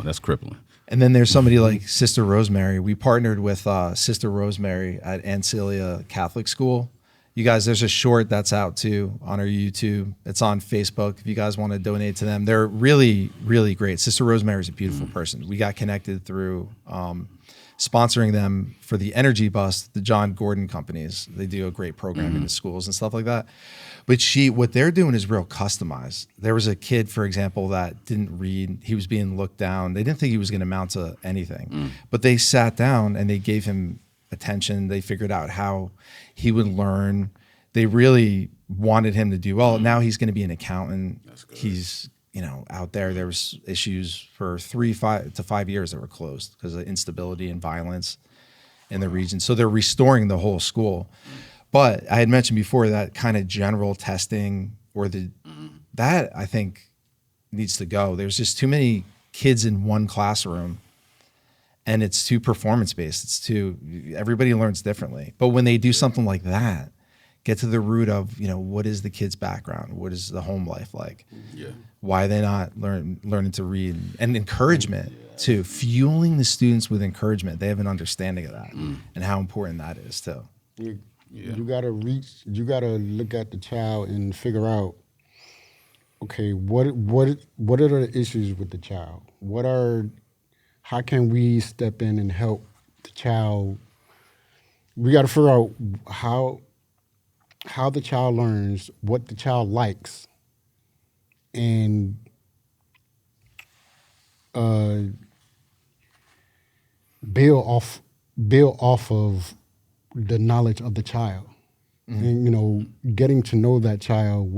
[SPEAKER 3] that's crippling.
[SPEAKER 1] And then there's somebody like Sister Rosemary. We partnered with Sister Rosemary at Ancilia Catholic School. You guys, there's a short that's out too on our YouTube. It's on Facebook if you guys want to donate to them. They're really, really great. Sister Rosemary is a beautiful person. We got connected through sponsoring them for the Energy Bus, the John Gordon companies. They do a great program in the schools and stuff like that. But what they're doing is real customized. There was a kid, for example, that didn't read. He was being looked down. They didn't think he was going to amount to anything. But they sat down and they gave him attention. They figured out how he would learn. They really wanted him to do well. Now he's going to be an accountant. He's out there. There was issues for 5 to 5 years that were closed because of instability and violence in the region. So they're restoring the whole school. But I had mentioned before that kind of general testing that I think needs to go. There's just too many kids in one classroom and it's too performance based. Everybody learns differently. But when they do something like that, get to the root of, what is the kid's background? What is the home life like? Yeah. Why are they not learning to read? And encouragement too, fueling the students with encouragement. They have an understanding of that and how important that is too.
[SPEAKER 2] You gotta look at the child and figure out, okay, what are the issues with the child? How can we step in and help the child? We gotta figure out how the child learns, what the child likes, and build off of the knowledge of the child. And getting to know that child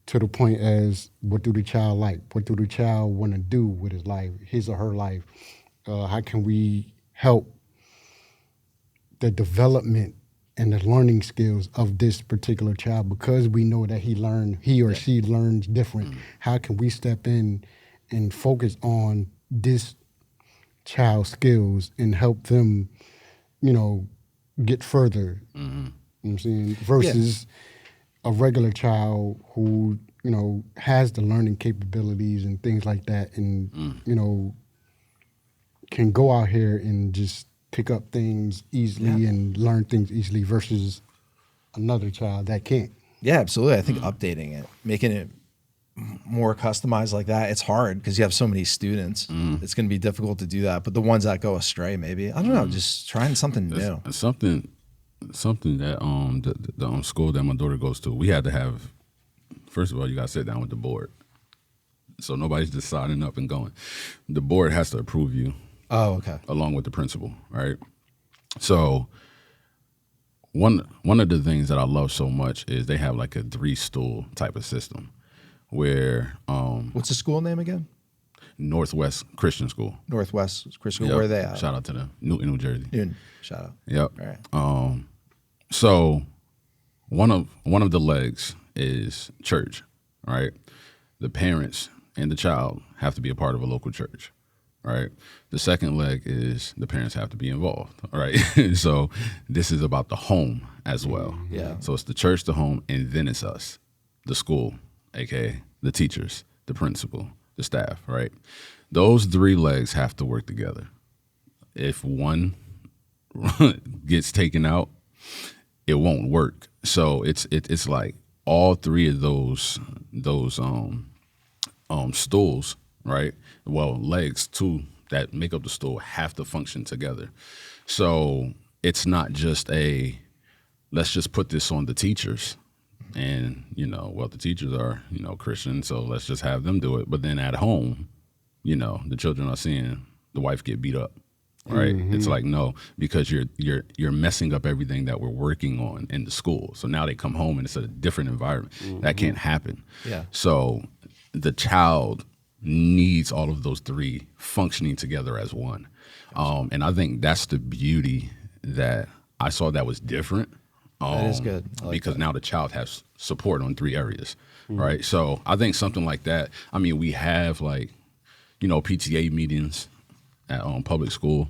[SPEAKER 2] to the point as what do the child like? What do the child want to do with his life, his or her life? How can we help the development and the learning skills of this particular child? Because we know that he or she learns different. How can we step in and focus on this child's skills and help them, get further? You know what I'm saying? Versus a regular child who, has the learning capabilities and things like that, and, can go out here and just pick up things easily and learn things easily versus another child that can't.
[SPEAKER 1] Yeah, absolutely. I think updating it, making it more customized like that, it's hard because you have so many students. It's going to be difficult to do that. But the ones that go astray, maybe, I don't know, just trying something new.
[SPEAKER 3] Something that the school that my daughter goes to, we had to have. First of all, you got to sit down with the board. So nobody's just signing up and going. The board has to approve you.
[SPEAKER 1] Oh, okay.
[SPEAKER 3] Along with the principal, right? So one of the things that I love so much is they have like a 3-stool type of system where
[SPEAKER 1] what's the school name again?
[SPEAKER 3] Northwest Christian School.
[SPEAKER 1] Northwest Christian School.
[SPEAKER 3] Yep.
[SPEAKER 1] Where are they at?
[SPEAKER 3] Shout out to them. Newton, New Jersey.
[SPEAKER 1] Newton. Shout out.
[SPEAKER 3] Yep.
[SPEAKER 1] All right.
[SPEAKER 3] So one of the legs is church, right? The parents and the child have to be a part of a local church, right? The second leg is the parents have to be involved, all right? So this is about the home as well.
[SPEAKER 1] Yeah.
[SPEAKER 3] So it's the church, the home, and then it's us, the school, aka the teachers, the principal, the staff, right? Those 3 legs have to work together. If one gets taken out, it won't work. So it's like all 3 of those stools, right? Well, legs too that make up the stool have to function together. So it's not just let's just put this on the teachers and, the teachers are, Christian, so let's just have them do it. But then at home, the children are seeing the wife get beat up, right? Mm-hmm. It's like, no, because you're messing up everything that we're working on in the school. So now they come home and it's a different environment. Mm-hmm. That can't happen.
[SPEAKER 1] Yeah.
[SPEAKER 3] So the child needs all of those 3 functioning together as one. And I think that's the beauty that I saw that was different.
[SPEAKER 1] That is good. I like
[SPEAKER 3] because
[SPEAKER 1] that.
[SPEAKER 3] Now the child has support on 3 areas, right? So I think something like that, I mean, we have PTA meetings at public school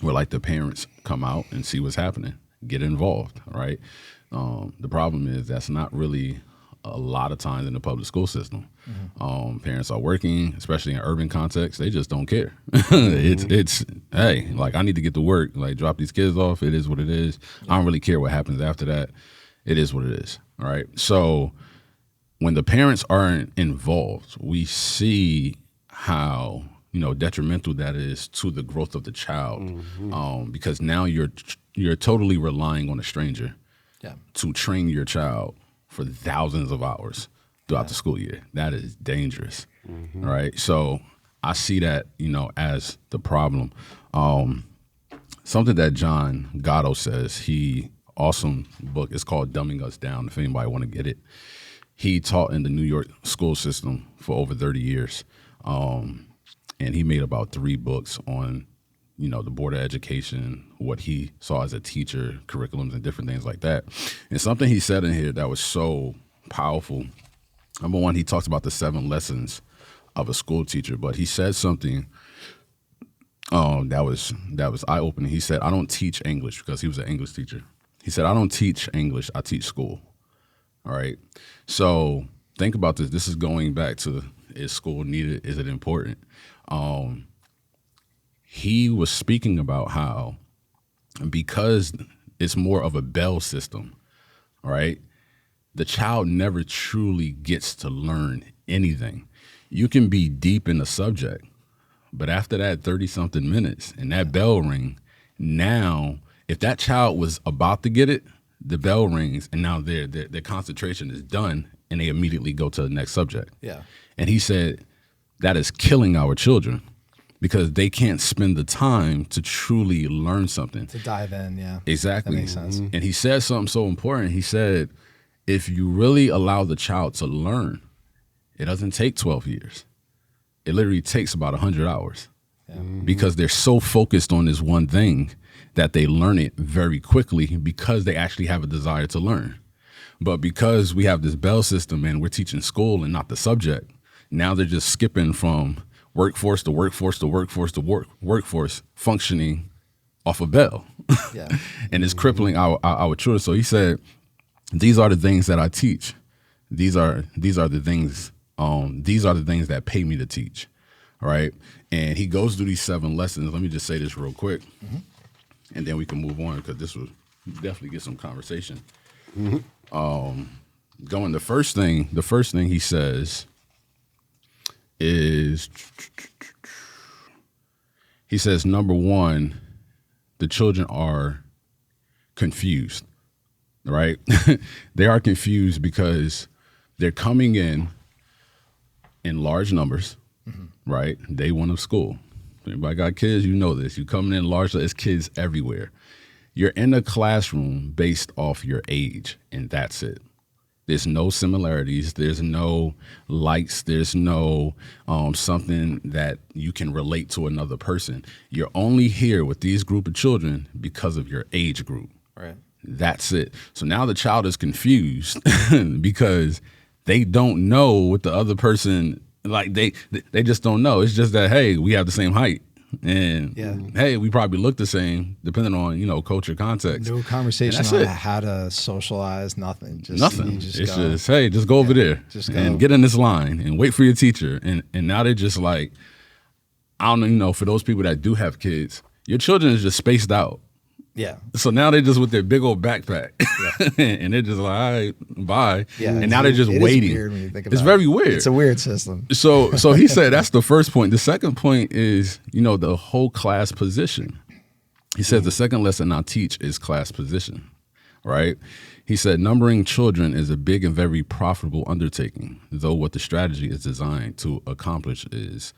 [SPEAKER 3] where like the parents come out and see what's happening, get involved, right? The problem is that's not really a lot of times in the public school system. Mm-hmm. Parents are working, especially in urban contexts. They just don't care. It's hey, like I need to get to work, like drop these kids off. It is what it is. Yeah. I don't really care what happens after that. It is what it is. All right. So when the parents aren't involved, we see how detrimental that is to the growth of the child. Mm-hmm. Because now you're totally relying on a stranger to train your child for thousands of hours throughout the school year. That is dangerous, right? So I see that, as the problem. Something that John Gatto says, awesome book, it's called Dumbing Us Down, if anybody want to get it. He taught in the New York school system for over 30 years, and he made about 3 books on the Board of Education, what he saw as a teacher, curriculums, and different things like that. And something he said in here that was so powerful. Number one, he talks about the 7 lessons of a school teacher, but he said something that was eye-opening. He said, I don't teach English, because he was an English teacher. He said, I don't teach English, I teach school. All right. So think about this. This is going back to, is school needed? Is it important? He was speaking about how, because it's more of a bell system, right? The child never truly gets to learn anything. You can be deep in the subject, but after that 30-something minutes and that bell ring, now if that child was about to get it, the bell rings and now their concentration is done and they immediately go to the next subject. Yeah. And he said that is killing our children, because they can't spend the time to truly learn something.
[SPEAKER 1] To dive in, yeah.
[SPEAKER 3] Exactly.
[SPEAKER 1] That makes sense.
[SPEAKER 3] And he said something so important. He said, if you really allow the child to learn, it doesn't take 12 years. It literally takes about 100 hours. Yeah. Because they're so focused on this one thing that they learn it very quickly because they actually have a desire to learn. But because we have this bell system and we're teaching school and not the subject, now they're just skipping from workforce to workforce to workforce to workforce, functioning off a bell. Yeah. And it's crippling our children. So he said, these are the things that I teach. These are the things. These are the things that pay me to teach. All right. And he goes through these 7 lessons. Let me just say this real quick, and then we can move on, because this will definitely get some conversation. Going the first thing he says is, he says, number one, the children are confused, right? They are confused because they're coming in large numbers, right? Day one of school. Anybody got kids? You know this. You coming in large, there's kids everywhere. You're in a classroom based off your age, and that's it. There's no similarities. There's no likes. There's no something that you can relate to another person. You're only here with these group of children because of your age group.
[SPEAKER 1] Right.
[SPEAKER 3] That's it. So now the child is confused because they don't know what the other person, like they just don't know. It's just that, hey, we have the same height. And hey, we probably look the same, depending on, culture, context.
[SPEAKER 1] No conversation on how to socialize, nothing.
[SPEAKER 3] Nothing. Just, hey, just go over there and get in this line and wait for your teacher. And now they're just like, I don't know, for those people that do have kids, your children is just spaced out.
[SPEAKER 1] Yeah.
[SPEAKER 3] So now they're just with their big old backpack, and they're just like, all right, bye. Yeah, and now they're just waiting.
[SPEAKER 1] Weird when you think about
[SPEAKER 3] it's very weird.
[SPEAKER 1] It's a weird system.
[SPEAKER 3] So he said that's the first point. The second point is, the whole class position. He said the second lesson I teach is class position, right? He said numbering children is a big and very profitable undertaking, though what the strategy is designed to accomplish is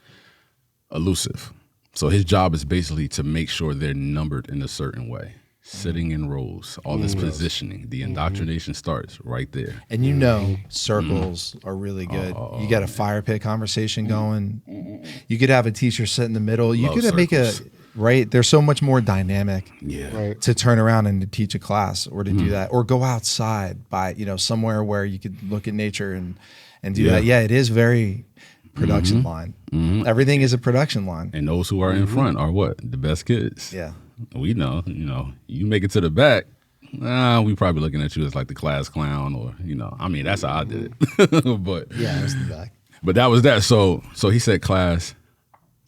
[SPEAKER 3] elusive. So his job is basically to make sure they're numbered in a certain way, sitting in rows, all this positioning. The indoctrination starts right there.
[SPEAKER 1] And circles are really good. You got a fire pit conversation going. You could have a teacher sit in the middle. You could make they're so much more dynamic to turn around and to teach a class or to do that, or go outside by, somewhere where you could look at nature and do that. Yeah, it is very production line. Everything is a production line.
[SPEAKER 3] And those who are in front are what? The best kids.
[SPEAKER 1] Yeah.
[SPEAKER 3] We know, you make it to the back, we probably looking at you as like the class clown, or, that's how I did it. But
[SPEAKER 1] yeah, it was the back.
[SPEAKER 3] But that was that. So he said class,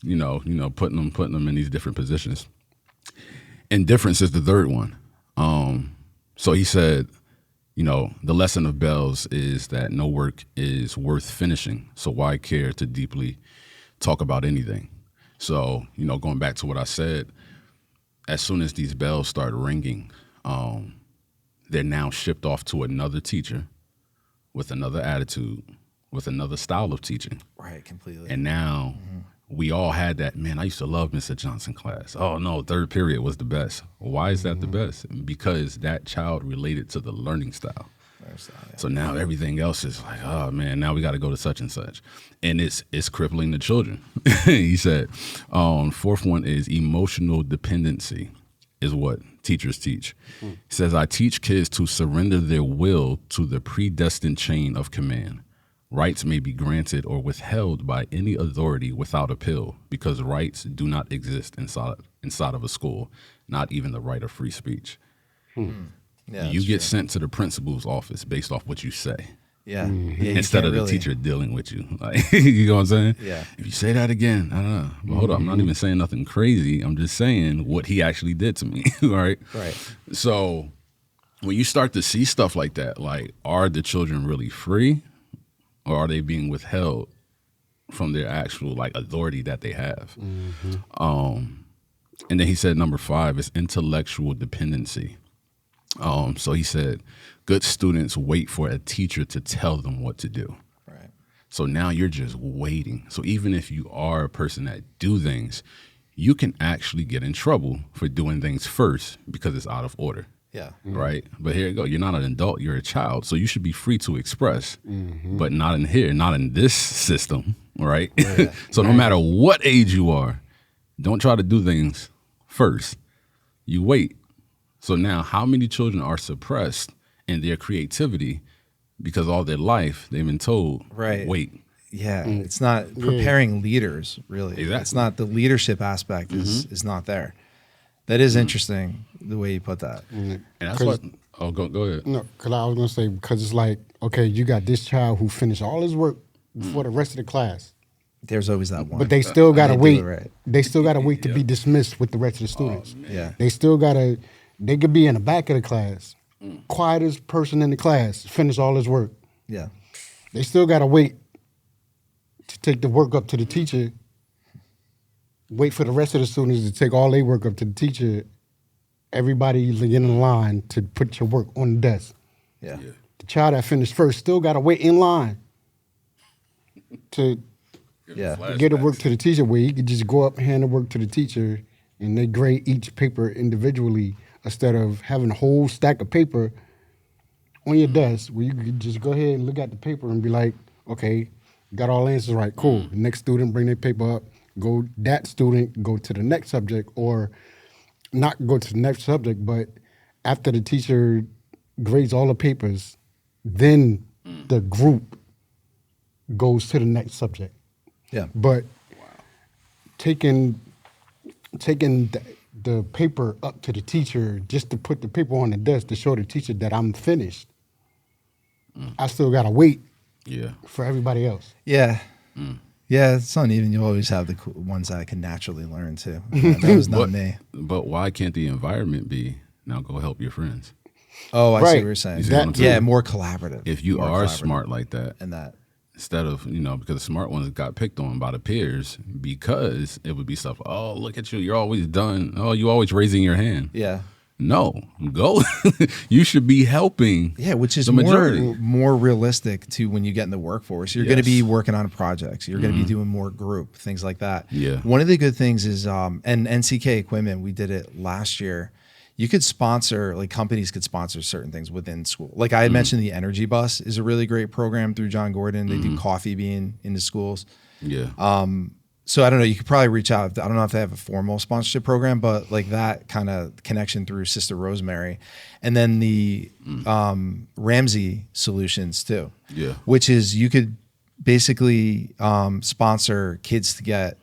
[SPEAKER 3] putting them in these different positions. Indifference is the third one. So he said, the lesson of bells is that no work is worth finishing. So why care to deeply talk about anything? So, going back to what I said, as soon as these bells start ringing, they're now shipped off to another teacher with another attitude, with another style of teaching.
[SPEAKER 1] Right, completely.
[SPEAKER 3] And now we all had that, man, I used to love Mr. Johnson class. Oh, no, third period was the best. Why is that the best? Because that child related to the learning style. So now everything else is like, oh, man, now we got to go to such and such. And it's crippling the children. He said, fourth one is emotional dependency is what teachers teach. He says, I teach kids to surrender their will to the predestined chain of command. Rights may be granted or withheld by any authority without appeal, because rights do not exist inside of a school, not even the right of free speech. Yeah, you get sent to the principal's office based off what you say.
[SPEAKER 1] Yeah.
[SPEAKER 3] Instead of the teacher dealing with you. Like, you know what I'm saying?
[SPEAKER 1] Yeah.
[SPEAKER 3] If you say that again, I don't know. But hold on, I'm not even saying nothing crazy. I'm just saying what he actually did to me. Right?
[SPEAKER 1] Right.
[SPEAKER 3] So when you start to see stuff like that, like, are the children really free? Or are they being withheld from their actual authority that they have? And then he said number 5 is intellectual dependency. So he said, good students wait for a teacher to tell them what to do.
[SPEAKER 1] Right.
[SPEAKER 3] So now you're just waiting. So even if you are a person that do things, you can actually get in trouble for doing things first because it's out of order.
[SPEAKER 1] Yeah.
[SPEAKER 3] Right. But here you go. You're not an adult. You're a child. So you should be free to express, but not in here, not in this system. Right. Yeah. So no matter what age you are, don't try to do things first. You wait. So now how many children are suppressed in their creativity because all their life they've been told, wait.
[SPEAKER 1] Yeah. It's not preparing leaders, really.
[SPEAKER 3] Exactly.
[SPEAKER 1] It's not the leadership aspect is not there. That is interesting the way you put that.
[SPEAKER 3] And that's what. Oh, go ahead.
[SPEAKER 2] No, because I was gonna say, because it's like, okay, you got this child who finished all his work before the rest of the class,
[SPEAKER 1] There's always that one.
[SPEAKER 2] but they still gotta
[SPEAKER 1] they do
[SPEAKER 2] wait.
[SPEAKER 1] it right.
[SPEAKER 2] They still gotta wait to be dismissed with the rest of the students.
[SPEAKER 1] Yeah.
[SPEAKER 2] They still gotta. They could be in the back of the class, quietest person in the class, finish all his work.
[SPEAKER 1] Yeah.
[SPEAKER 2] They still gotta wait to take the work up to the teacher. Wait for the rest of the students to take all their work up to the teacher. Everybody get in line to put your work on the desk.
[SPEAKER 1] Yeah.
[SPEAKER 2] The child that finished first still got to wait in line to get the work to the teacher, where he could just go up and hand the work to the teacher and they grade each paper individually instead of having a whole stack of paper on your desk where you could just go ahead and look at the paper and be like, okay, got all answers right, cool. The next student bring their paper up, that student go to the next subject, or not go to the next subject, but after the teacher grades all the papers, then the group goes to the next subject.
[SPEAKER 1] Yeah.
[SPEAKER 2] But taking the paper up to the teacher just to put the paper on the desk to show the teacher that I'm finished, I still gotta wait for everybody else.
[SPEAKER 1] Yeah. Yeah, it's uneven. You always have the ones that I can naturally learn too. That was not me.
[SPEAKER 3] But why can't the environment be, now go help your friends?
[SPEAKER 1] Oh, I see
[SPEAKER 2] Right.
[SPEAKER 1] what you're saying.
[SPEAKER 3] You see what I'm
[SPEAKER 1] Yeah,
[SPEAKER 3] saying?
[SPEAKER 1] more collaborative.
[SPEAKER 3] If you
[SPEAKER 1] More
[SPEAKER 3] are
[SPEAKER 1] collaborative.
[SPEAKER 3] smart like that,
[SPEAKER 1] And that.
[SPEAKER 3] instead of, because the smart ones got picked on by the peers, because it would be stuff, oh, look at you, you're always done. Oh, you always raising your hand.
[SPEAKER 1] Yeah.
[SPEAKER 3] No, go. You should be helping.
[SPEAKER 1] Yeah, which is
[SPEAKER 3] the majority.
[SPEAKER 1] more realistic to when you get in the workforce. You're going to be
[SPEAKER 3] Yes.
[SPEAKER 1] working on projects. You're going to be doing more group, things like that.
[SPEAKER 3] Yeah.
[SPEAKER 1] One of the good things is, and NCK Equipment, we did it last year. You could sponsor, like companies could sponsor certain things within school. Like I had mentioned, the Energy Bus is a really great program through John Gordon. They do coffee bean into schools.
[SPEAKER 3] Yeah.
[SPEAKER 1] So I don't know, you could probably reach out. I don't know if they have a formal sponsorship program, but like that kind of connection through Sister Rosemary. And then the Ramsey Solutions too.
[SPEAKER 3] Yeah.
[SPEAKER 1] Which is you could basically sponsor kids to get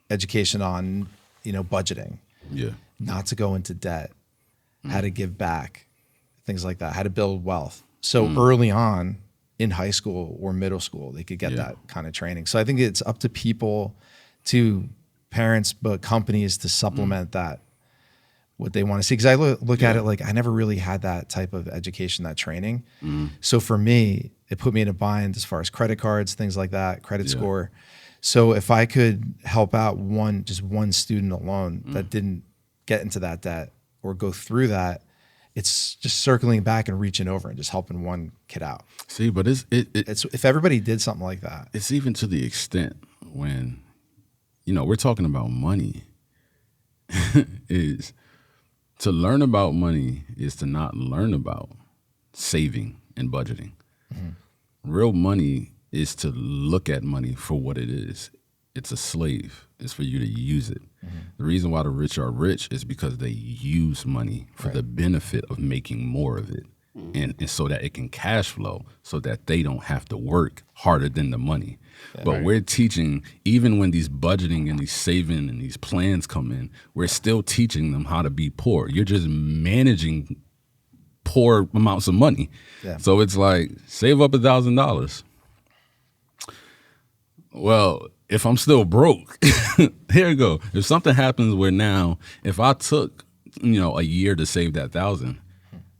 [SPEAKER 1] education on, budgeting,
[SPEAKER 3] Yeah.
[SPEAKER 1] not to go into debt, how to give back, things like that, how to build wealth. So early on in high school or middle school, they could get that kind of training. So I think it's up to people, to parents, but companies to supplement that, what they want to see. Because I look at it like I never really had that type of education, that training. So for me, it put me in a bind as far as credit cards, things like that, credit score. So if I could help out just one student alone that didn't get into that debt or go through that, it's just circling back and reaching over and just helping one kid out.
[SPEAKER 3] See, but it's
[SPEAKER 1] If everybody did something like that.
[SPEAKER 3] it's even to the extent when, we're talking about money. Is to learn about money is to not learn about saving and budgeting. Real money is to look at money for what it is. It's a slave. It's for you to use it. The reason why the rich are rich is because they use money for the benefit of making more of it. And so that it can cash flow, so that they don't have to work harder than the money. But we're teaching, even when these budgeting and these saving and these plans come in, we're still teaching them how to be poor. You're just managing poor amounts of money.
[SPEAKER 1] Yeah.
[SPEAKER 3] So it's like, save up $1,000. Well, if I'm still broke, here you go. If something happens where now, if I took, a year to save that 1,000,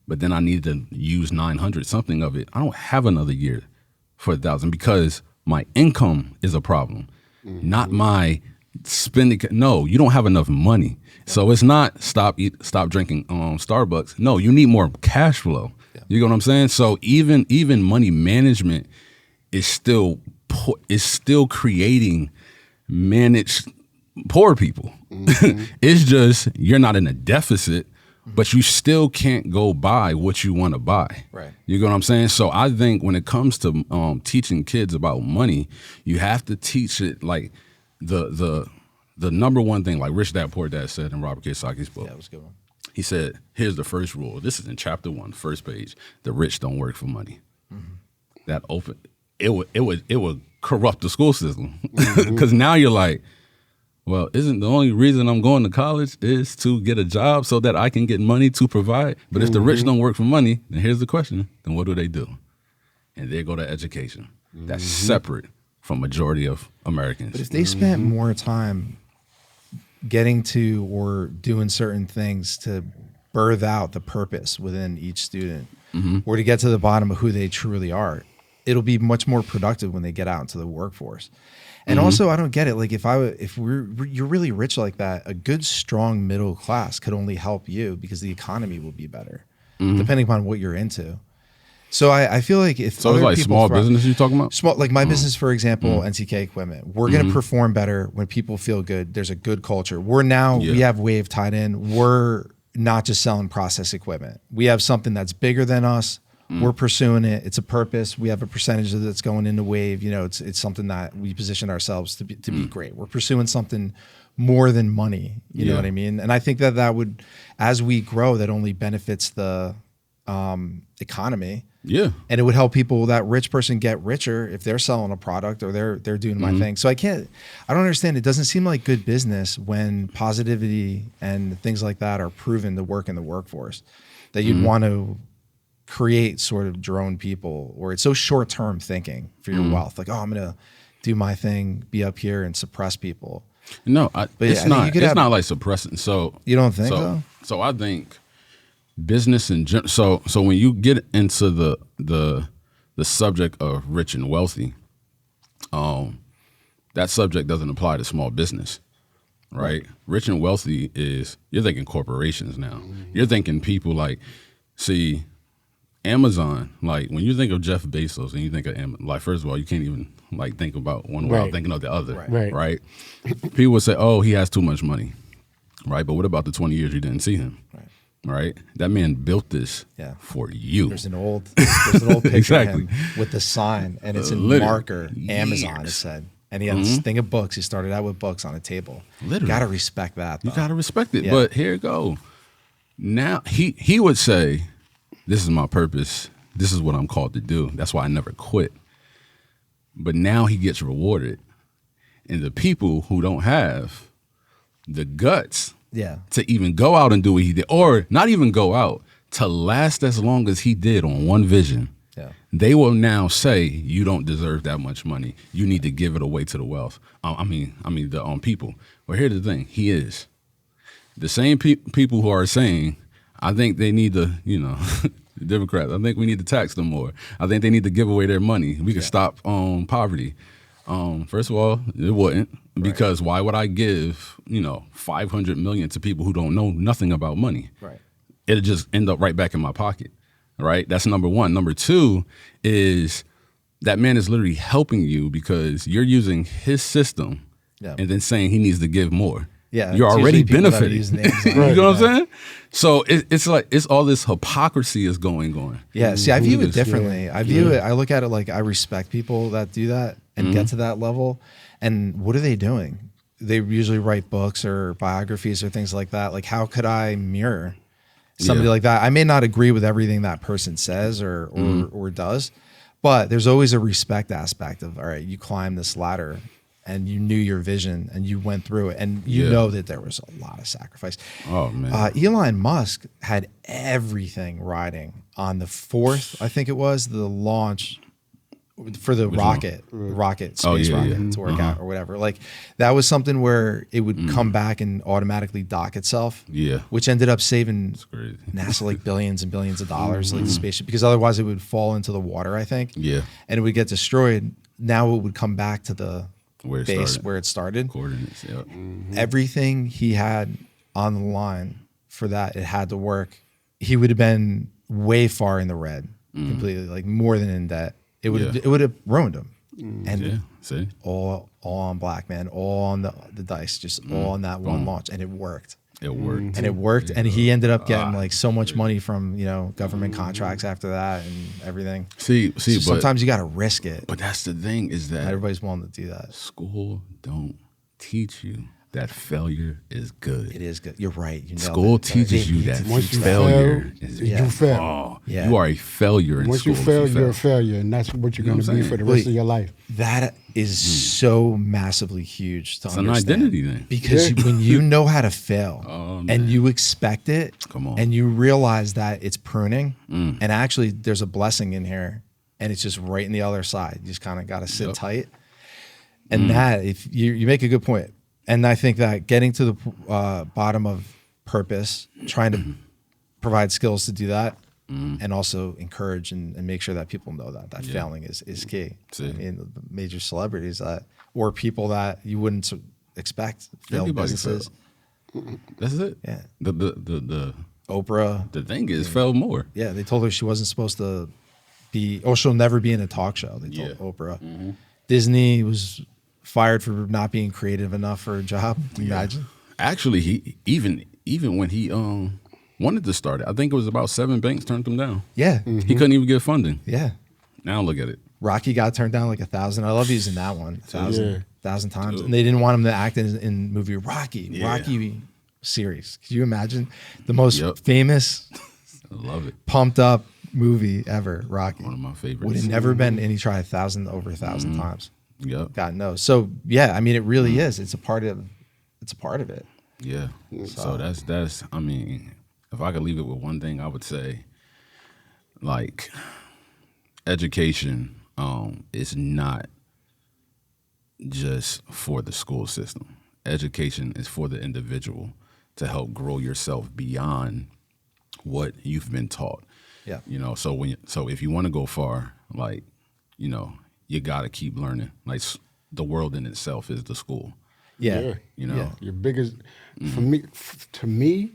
[SPEAKER 3] but then I need to use 900 something of it, I don't have another year for 1,000 because my income is a problem, not my spending. No, you don't have enough money. So it's not stop drinking Starbucks. No, you need more cash flow. Yeah. You know what I'm saying? So even money management is still creating managed poor people. It's just you're not in a deficit, but you still can't go buy what you want to buy.
[SPEAKER 1] Right.
[SPEAKER 3] You know what I'm saying? So I think when it comes to teaching kids about money, you have to teach it like the number one thing, like Rich Dad Poor Dad said in Robert Kiyosaki's book.
[SPEAKER 1] Yeah, that was a good one.
[SPEAKER 3] He said, here's the first rule. This is in chapter 1, first page. The rich don't work for money. That it would corrupt the school system. Because now you're like, well, isn't the only reason I'm going to college is to get a job so that I can get money to provide? But if the rich don't work for money, then here's the question, then what do? And they go to education. That's separate from majority of Americans.
[SPEAKER 1] But if they spent more time getting to or doing certain things to birth out the purpose within each student or to get to the bottom of who they truly are, it'll be much more productive when they get out into the workforce. And also, I don't get it. Like you're really rich like that, a good, strong middle class could only help you because the economy will be better, depending upon what you're into. So I feel like if
[SPEAKER 3] so it's like small business you're talking about?
[SPEAKER 1] Small, like my business, for example, NTK Equipment, we're going to perform better when people feel good. There's a good culture. We have Wave tied in. We're not just selling process equipment. We have something that's bigger than us. We're pursuing it. It's a purpose. We have a percentage that's going into Wave. You know, it's something that we position ourselves to be great. We're pursuing something more than money. You know what I mean? And I think that would, as we grow, that only benefits the economy.
[SPEAKER 3] Yeah.
[SPEAKER 1] And it would help people, that rich person get richer if they're selling a product or they're doing my thing. So I don't understand. It doesn't seem like good business when positivity and things like that are proven to work in the workforce, that you'd want to create sort of drone people, or it's so short-term thinking for your wealth. Like, oh, I'm going to do my thing, be up here and suppress people.
[SPEAKER 3] No, it's not like suppressing. So
[SPEAKER 1] you don't think so?
[SPEAKER 3] So I think business in general. So when you get into the subject of rich and wealthy, that subject doesn't apply to small business, right? Rich and wealthy you're thinking corporations now. You're thinking people like, see, Amazon. Like when you think of Jeff Bezos and you think of Amazon, like first of all, you can't even like think about one without thinking of the other, right? People would say, "Oh, he has too much money," right? But what about the 20 years you didn't see him? Right? That man built this for you.
[SPEAKER 1] There's an old picture
[SPEAKER 3] exactly.
[SPEAKER 1] of him with the sign, and it's in marker, Amazon, it said. And he had this thing of books. He started out with books on a table. Literally. You got to respect that, though.
[SPEAKER 3] You got to respect it. Yeah. But here you go. Now, he would say, this is my purpose. This is what I'm called to do. That's why I never quit. But now he gets rewarded. And the people who don't have the guts to even go out and do what he did, or not even go out, to last as long as he did on one vision, they will now say, you don't deserve that much money. You need to give it away to the wealth. The people. Well, here's the thing. He is. The same people who are saying, I think they need to, the Democrats, I think we need to tax them more. I think they need to give away their money. We can stop poverty. First of all, it wouldn't, because why would I give, $500 million to people who don't know nothing about money? Right. It'll just end up right back in my pocket. Right. That's number one. Number two is that man is literally helping you because you're using his system and then saying he needs to give more. Yeah, you're already benefiting. You know what I'm saying? So it's like it's all this hypocrisy is going on.
[SPEAKER 1] Yeah. See, I view it differently. I look at it like I respect people that do that and get to that level. And what are they doing? They usually write books or biographies or things like that. Like, how could I mirror somebody like that? I may not agree with everything that person says or does, but there's always a respect aspect of, all right, you climb this ladder and you knew your vision and you went through it and you know that there was a lot of sacrifice. Oh man. Elon Musk had everything riding on the 4th, I think it was, the launch for the rocket space rocket to work out or whatever. Like that was something where it would come back and automatically dock itself. Yeah. Which ended up saving NASA like billions and billions of dollars, like the spaceship, because otherwise it would fall into the water, I think. Yeah. And it would get destroyed. Now it would come back to the base where it started. Coordinates, everything he had on the line for that, it had to work. He would have been way far in the red, completely, like more than in debt. It would have ruined him. And all on black, man, all on the dice, just all on that one launch, and it worked. And he ended up getting like so much money from government contracts after that and everything. So sometimes you got to risk it.
[SPEAKER 3] But that's the thing, is that
[SPEAKER 1] not everybody's willing to do that.
[SPEAKER 3] School don't teach you that failure is good.
[SPEAKER 1] It is good. You're right. You know
[SPEAKER 3] School teaches you that
[SPEAKER 2] Once you
[SPEAKER 3] failure
[SPEAKER 2] fail,
[SPEAKER 3] is
[SPEAKER 2] you fail.
[SPEAKER 3] Oh,
[SPEAKER 1] Yeah.
[SPEAKER 3] you are a failure in
[SPEAKER 2] Once
[SPEAKER 3] school.
[SPEAKER 2] you fail,
[SPEAKER 3] if
[SPEAKER 2] you're a failure, and that's what you're
[SPEAKER 3] You know
[SPEAKER 2] going
[SPEAKER 3] what
[SPEAKER 2] to be
[SPEAKER 3] I'm
[SPEAKER 2] for the
[SPEAKER 3] saying?
[SPEAKER 2] rest of your life.
[SPEAKER 1] that is so massively huge to
[SPEAKER 3] It's an
[SPEAKER 1] understand.
[SPEAKER 3] identity thing.
[SPEAKER 1] Because
[SPEAKER 2] Yeah.
[SPEAKER 1] when you know how to fail
[SPEAKER 3] Oh, man.
[SPEAKER 1] and you expect it,
[SPEAKER 3] Come on.
[SPEAKER 1] and you realize that it's pruning, and actually there's a blessing in here, and it's just right in the other side. You just kind of got to sit tight. And that, if you make a good point, and I think that getting to the bottom of purpose, trying to provide skills to do that, and also encourage and make sure that people know that failing is key.
[SPEAKER 3] See.
[SPEAKER 1] I mean, the major celebrities or people that you wouldn't expect failed
[SPEAKER 3] Everybody
[SPEAKER 1] businesses.
[SPEAKER 3] failed. That's it.
[SPEAKER 1] Yeah.
[SPEAKER 3] The
[SPEAKER 1] Oprah.
[SPEAKER 3] thing is, fail more.
[SPEAKER 1] Yeah, they told her she wasn't supposed to be. Oh, she'll never be in a talk show. They told
[SPEAKER 3] Yeah.
[SPEAKER 1] Oprah. Disney was fired for not being creative enough for a job. Can you imagine?
[SPEAKER 3] Actually, he even when he wanted to start it, I think it was about 7 banks turned him down.
[SPEAKER 1] Yeah,
[SPEAKER 3] He couldn't even get funding.
[SPEAKER 1] yeah.
[SPEAKER 3] Now look at it.
[SPEAKER 1] Rocky got turned down like 1,000. I love using that one. 1,000,
[SPEAKER 2] Yeah.
[SPEAKER 1] 1,000 times,
[SPEAKER 3] Dude.
[SPEAKER 1] and they didn't want him to act in movie Rocky.
[SPEAKER 3] Yeah.
[SPEAKER 1] Rocky series. Could you imagine the most
[SPEAKER 3] Yep.
[SPEAKER 1] famous,
[SPEAKER 3] I love it.
[SPEAKER 1] pumped up movie ever? Rocky.
[SPEAKER 3] One of my favorites.
[SPEAKER 1] Would have never been, and he tried over 1,000 times.
[SPEAKER 3] Yep.
[SPEAKER 1] God knows. So yeah, I mean, it really is. It's a part of it.
[SPEAKER 3] Yeah. So that's. I mean, if I could leave it with one thing, I would say, like, education is not just for the school system. Education is for the individual to help grow yourself beyond what you've been taught.
[SPEAKER 1] Yeah.
[SPEAKER 3] You know, so if you want to go far, like, you know, you got to keep learning. Like, the world in itself is the school.
[SPEAKER 1] Yeah.
[SPEAKER 3] You know.
[SPEAKER 1] Yeah.
[SPEAKER 2] Your biggest, to me,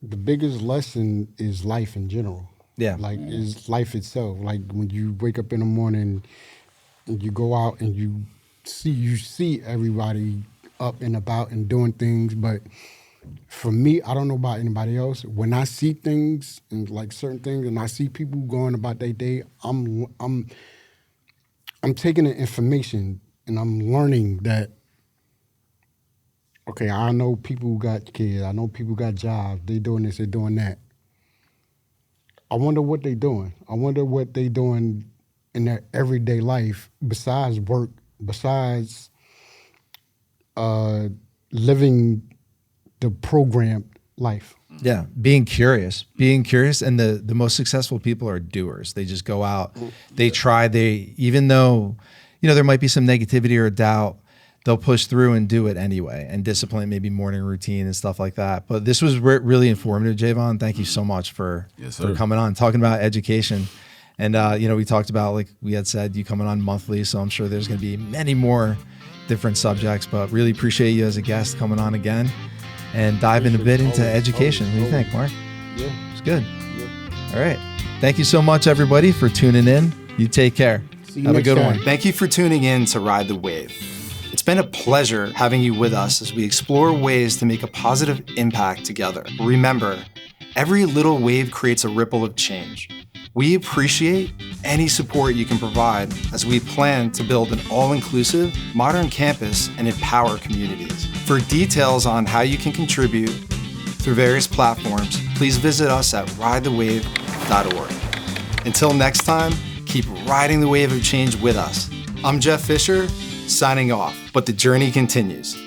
[SPEAKER 2] the biggest lesson is life in general.
[SPEAKER 1] Yeah.
[SPEAKER 2] Like, is life itself. Like, when you wake up in the morning and you go out and you see everybody up and about and doing things, but for me, I don't know about anybody else. When I see things and like certain things, and I see people going about their day, I'm taking the information and I'm learning that. Okay, I know people who got kids. I know people got jobs. They doing this. They doing that. I wonder what they doing. I wonder what they doing in their everyday life besides work, besides living the programmed life.
[SPEAKER 1] Yeah, being curious, and the most successful people are doers. They just go out, they try, even though, you know, there might be some negativity or doubt, they'll push through and do it anyway, and discipline, maybe morning routine and stuff like that. But this was really informative, Javon. Thank you so much for coming on, talking about education. And, you know, we talked about, like we had said, you coming on monthly, so I'm sure there's going to be many more different subjects, but really appreciate you as a guest coming on again and diving a bit into education. What do you think, Mark?
[SPEAKER 2] Yeah.
[SPEAKER 1] It's good.
[SPEAKER 2] Yeah.
[SPEAKER 1] All right. Thank you so much, everybody, for tuning in. You take care.
[SPEAKER 2] See you
[SPEAKER 1] Have a
[SPEAKER 2] next
[SPEAKER 1] good
[SPEAKER 2] time.
[SPEAKER 1] one. Thank you for tuning in to Ride the Wave. It's been a pleasure having you with us as we explore ways to make a positive impact together. Remember, every little wave creates a ripple of change. We appreciate any support you can provide as we plan to build an all-inclusive, modern campus and empower communities. For details on how you can contribute through various platforms, please visit us at ridethewave.org. Until next time, keep riding the wave of change with us. I'm Jeff Fisher, signing off, but the journey continues.